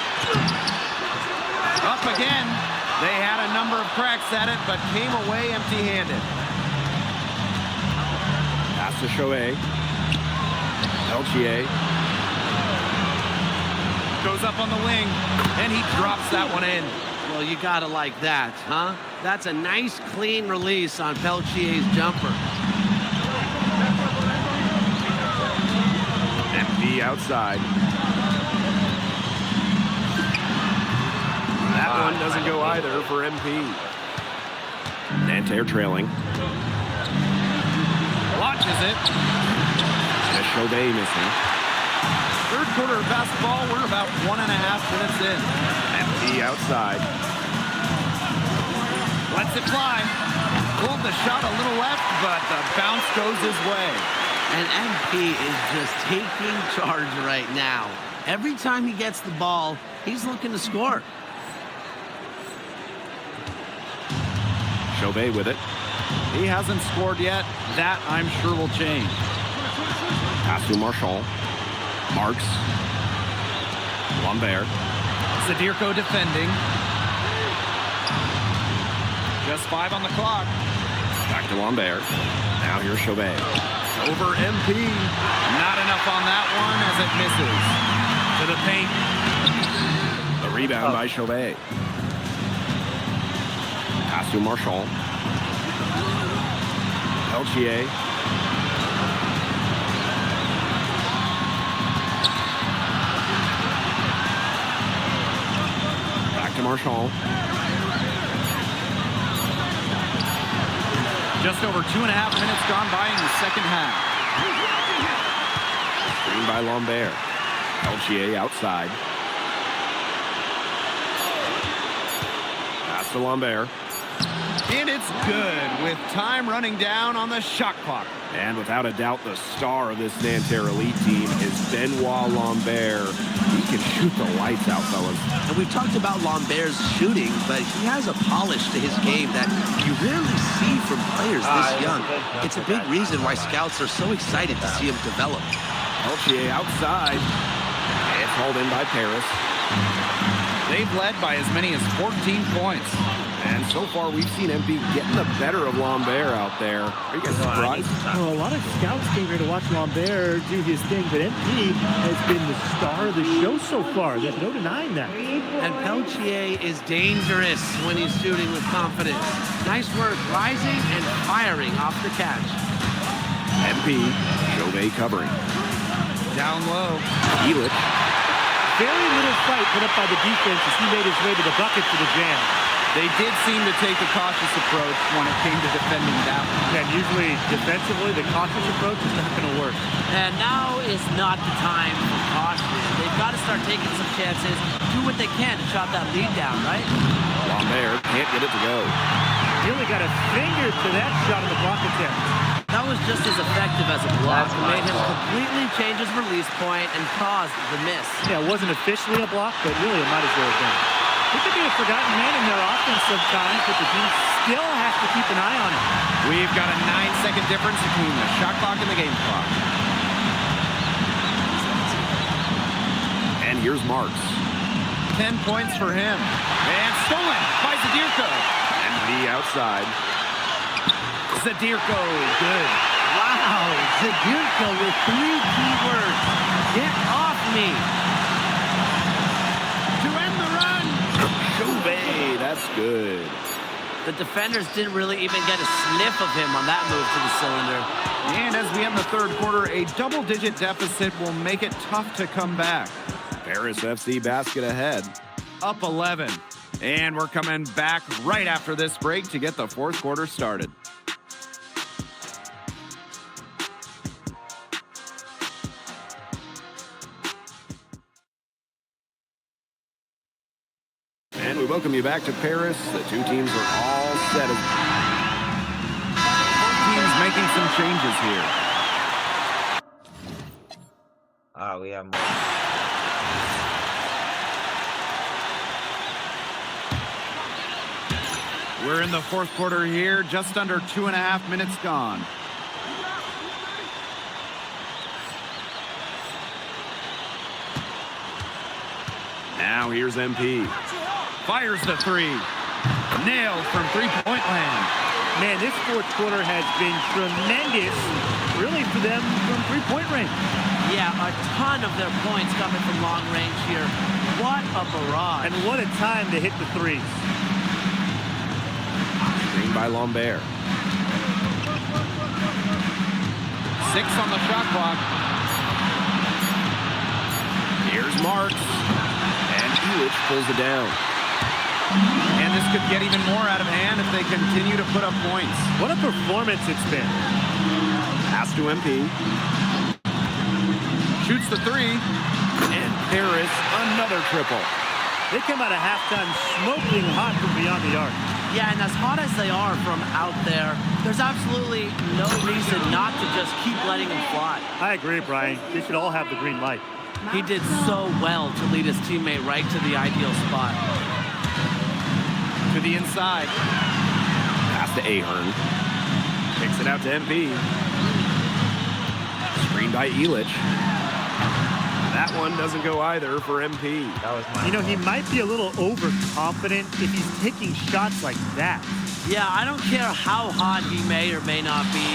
Up again. They had a number of cracks at it, but came away empty-handed. Pass to Chouet. Peltier. Goes up on the wing, and he drops that one in. Well, you gotta like that, huh? That's a nice, clean release on Peltier's jumper. MP outside. That one doesn't go either for MP. Nanterre trailing. Launches it. And Chauvet missing. Third quarter of basketball, we're about 1.5 minutes in. MP outside. Lets it fly. Pulled the shot a little left, but the bounce goes his way. And MP is just taking charge right now. Every time he gets the ball, he's looking to score. Chauvet with it. He hasn't scored yet. That, I'm sure, will change. Pass to Marchand. Marks. Lambert. Zadirko defending. Just 5 on the clock. Back to Lambert. Now here's Chauvet. Over MP. Not enough on that one as it misses. To the paint. The rebound by Chauvet. Pass to Marchand. Peltier. Back to Marchand. Just over 2.5 minutes gone by in the second half. Screen by Lambert. Peltier outside. Pass to Lambert. And it's good with time running down on the shot clock. And without a doubt, the star of this Nanterre Elite team is Benoit Lambert. He can shoot the lights out, fellas. And we've talked about Lambert's shooting, but he has a polish to his game that you rarely see from players this young. It's a big reason why scouts are so excited to see him develop. Peltier outside. It's hauled in by Paris. They've led by as many as 14 points. And so far, we've seen MP getting the better of Lambert out there. Are you guys surprised? Well, a lot of scouts came here to watch Lambert do his thing, but MP has been the star of the show so far. There's no denying that. And Peltier is dangerous when he's shooting with confidence. Nice work rising and firing off the catch. MP, Chauvet covering. Down low. Elitch. Very little fight put up by the defense as he made his way to the bucket for the jam. They did seem to take a cautious approach when it came to defending that one. And usually, defensively, the cautious approach is not going to work. And now is not the time for caution. They've got to start taking some chances, do what they can to chop that lead down, right? Lambert can't get it to go. He only got a finger to that shot on the block attempt. That was just as effective as a block. It made him completely change his release point and caused the miss. Yeah, it wasn't officially a block, but really it might as well have been. He could be a forgotten man in their offense sometimes, but the team still has to keep an eye on him. We've got a 9-second difference between the shot clock and the game clock. And here's Marks. 10 points for him. And stolen by Zadirko. And the outside. Zadirko, good. Wow, Zadirko with 3 key words. Get off me. Chauvet, that's good. The defenders didn't really even get a sniff of him on that move to the cylinder. And as we end the third quarter, a double-digit deficit will make it tough to come back. Paris FC basket ahead. Up 11. And we're coming back right after this break to get the fourth quarter started. And we welcome you back to Paris. The two teams are all set. Both teams making some changes here. We have more. We're in the fourth quarter here, just under 2.5 minutes gone. Now here's MP. Fires the 3. Nailed from three-point land. Man, this fourth quarter has been tremendous, really, for them from three-point range. Yeah, a ton of their points coming from long range here. What a barrage. And what a time to hit the threes. Screen by Lambert. 6 on the shot clock. Here's Marks. And Elitch pulls it down. And this could get even more out of hand if they continue to put up points. What a performance it's been. Pass to MP. Shoots the 3. And Paris, another triple. They come out of halftime smoking hot from beyond the arc. Yeah, and as hot as they are from out there, there's absolutely no reason not to just keep letting them fly. I agree, Brian. They should all have the green light. He did so well to lead his teammate right to the ideal spot. To the inside. Pass to Ahern. Kicks it out to MP. Screen by Elitch. That one doesn't go either for MP. That was my You know, he might be a little overconfident if he's taking shots like that. Yeah, I don't care how hot he may or may not be.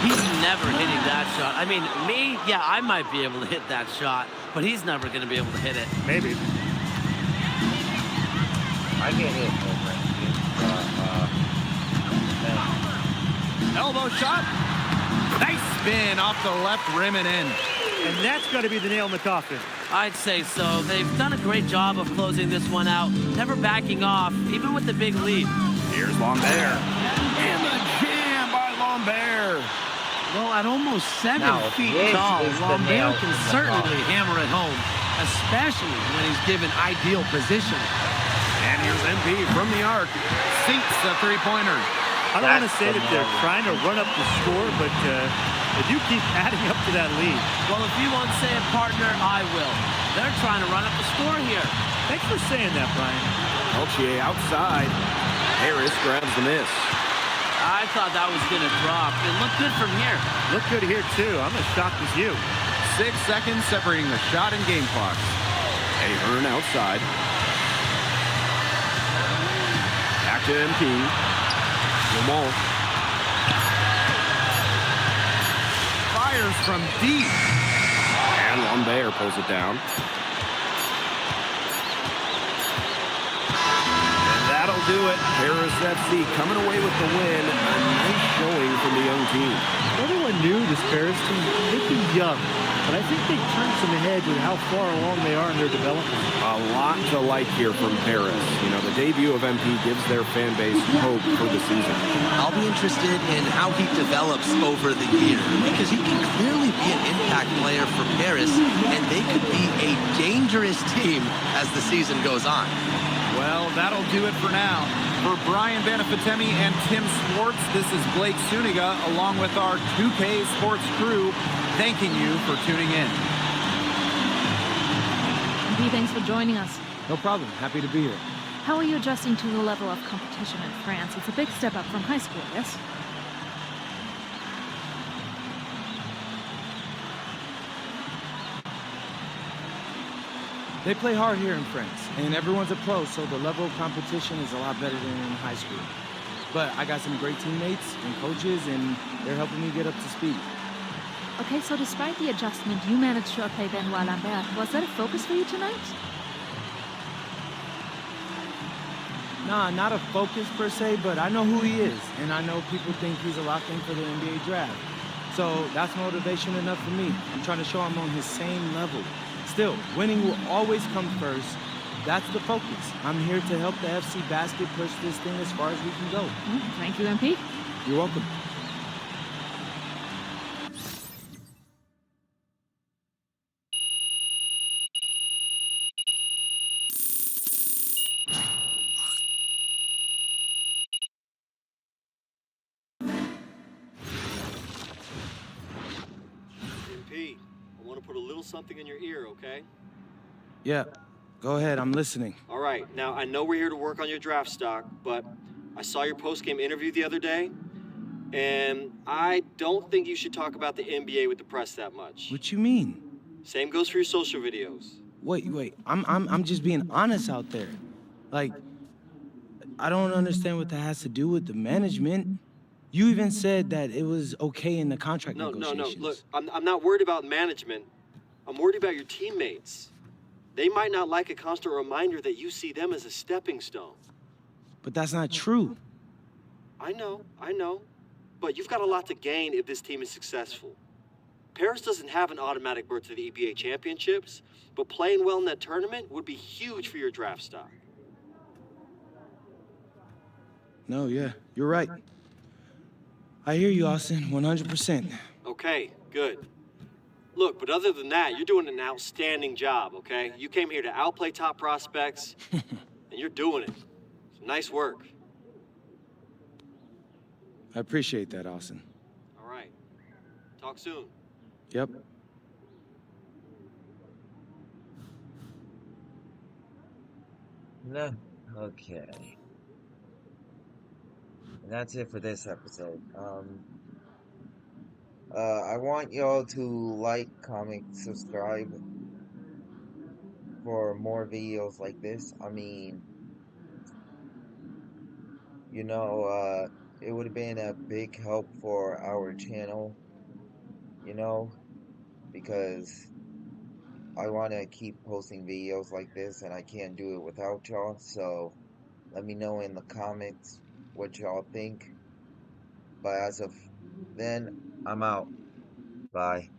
He's never hitting that shot. I mean, me, yeah, I might be able to hit that shot, but he's never going to be able to hit it. Maybe. I get hit over. Elbow shot. Nice spin off the left rim and in. And that's got to be the nail in the coffin. I'd say so. They've done a great job of closing this one out, never backing off, even with the big lead. Here's Lambert. And the jam by Lambert. Well, at almost 7 feet this tall, is the nail Lambert can in the certainly coffin. hammer it home, especially when he's given ideal position. And here's MP from the arc. Sinks the three-pointer. I don't want to say that they're trying to run up the score, but they do keep adding up to that lead. Well, if you want to say it, partner, I will. They're trying to run up the score here. Thanks for saying that, Brian. Peltier outside. Harris grabs the miss. I thought that was going to drop. It looked good from here. Looked good here, too. I'm as shocked as you. 6 seconds separating the shot and game clock. Ahern outside. Back to MP. Lamont. Fires from deep. And Lambert pulls it down. And that'll do it. Paris FC coming away with the win. A nice showing from the young team. Everyone knew this Paris team, they'd be young, but I think they've turned some heads with how far along they are in their development. A lot to like here from Paris. You know, the debut of MP gives their fan base hope for the season. I'll be interested in how he develops over the year, because he can clearly be an impact player for Paris, and they could be a dangerous team as the season goes on. Well, that'll do it for now. For Brian Banafitemi and Tim Swartz, this is Blake Suniga, along with our 2K Sports crew, thanking you for tuning in. MP, thanks for joining us. No problem. Happy to be here. How are you adjusting to the level of competition in France? It's a big step up from high school, yes? They play hard here in France, and everyone's a pro, so the level of competition is a lot better than in high school. But I got some great teammates and coaches, and they're helping me get up to speed. Okay, so despite the adjustment, you managed to outplay Benoit Lambert. Was that a focus for you tonight? Nah, not a focus per se, but I know who he is, and I know people think he's a lock-in for the NBA draft. So that's motivation enough for me. I'm trying to show I'm on his same level. Still, winning will always come first. That's the focus. I'm here to help the FC Basket push this thing as far as we can go. Thank you, MP. You're welcome. MP, I want to put a little something in your ear, okay? Yeah, go ahead. I'm listening. All right, now I know we're here to work on your draft stock, but I saw your post-game interview the other day, and I don't think you should talk about the NBA with the press that much. What you mean? Same goes for your social videos. Wait. I'm just being honest out there. Like, I don't understand what that has to do with the management. You even said that it was okay in the contract negotiations. No. Look, I'm not worried about management. I'm worried about your teammates. They might not like a constant reminder that you see them as a stepping stone. But that's not true. I know. But you've got a lot to gain if this team is successful. Paris doesn't have an automatic berth to the EBA championships, but playing well in that tournament would be huge for your draft stock. No, yeah, you're right. I hear you, Austin, 100%. Okay, good. Look, but other than that, you're doing an outstanding job, okay? You came here to outplay top prospects, and you're doing it. Nice work. I appreciate that, Austin. All right. Talk soon. Yep. No. Okay. And that's it for this episode. I want y'all to like, comment, subscribe, for more videos like this. I mean, you know, it would have been a big help for our channel, you know, because I want to keep posting videos like this and I can't do it without y'all. So let me know in the comments what y'all think. But as of then, I'm out. Bye.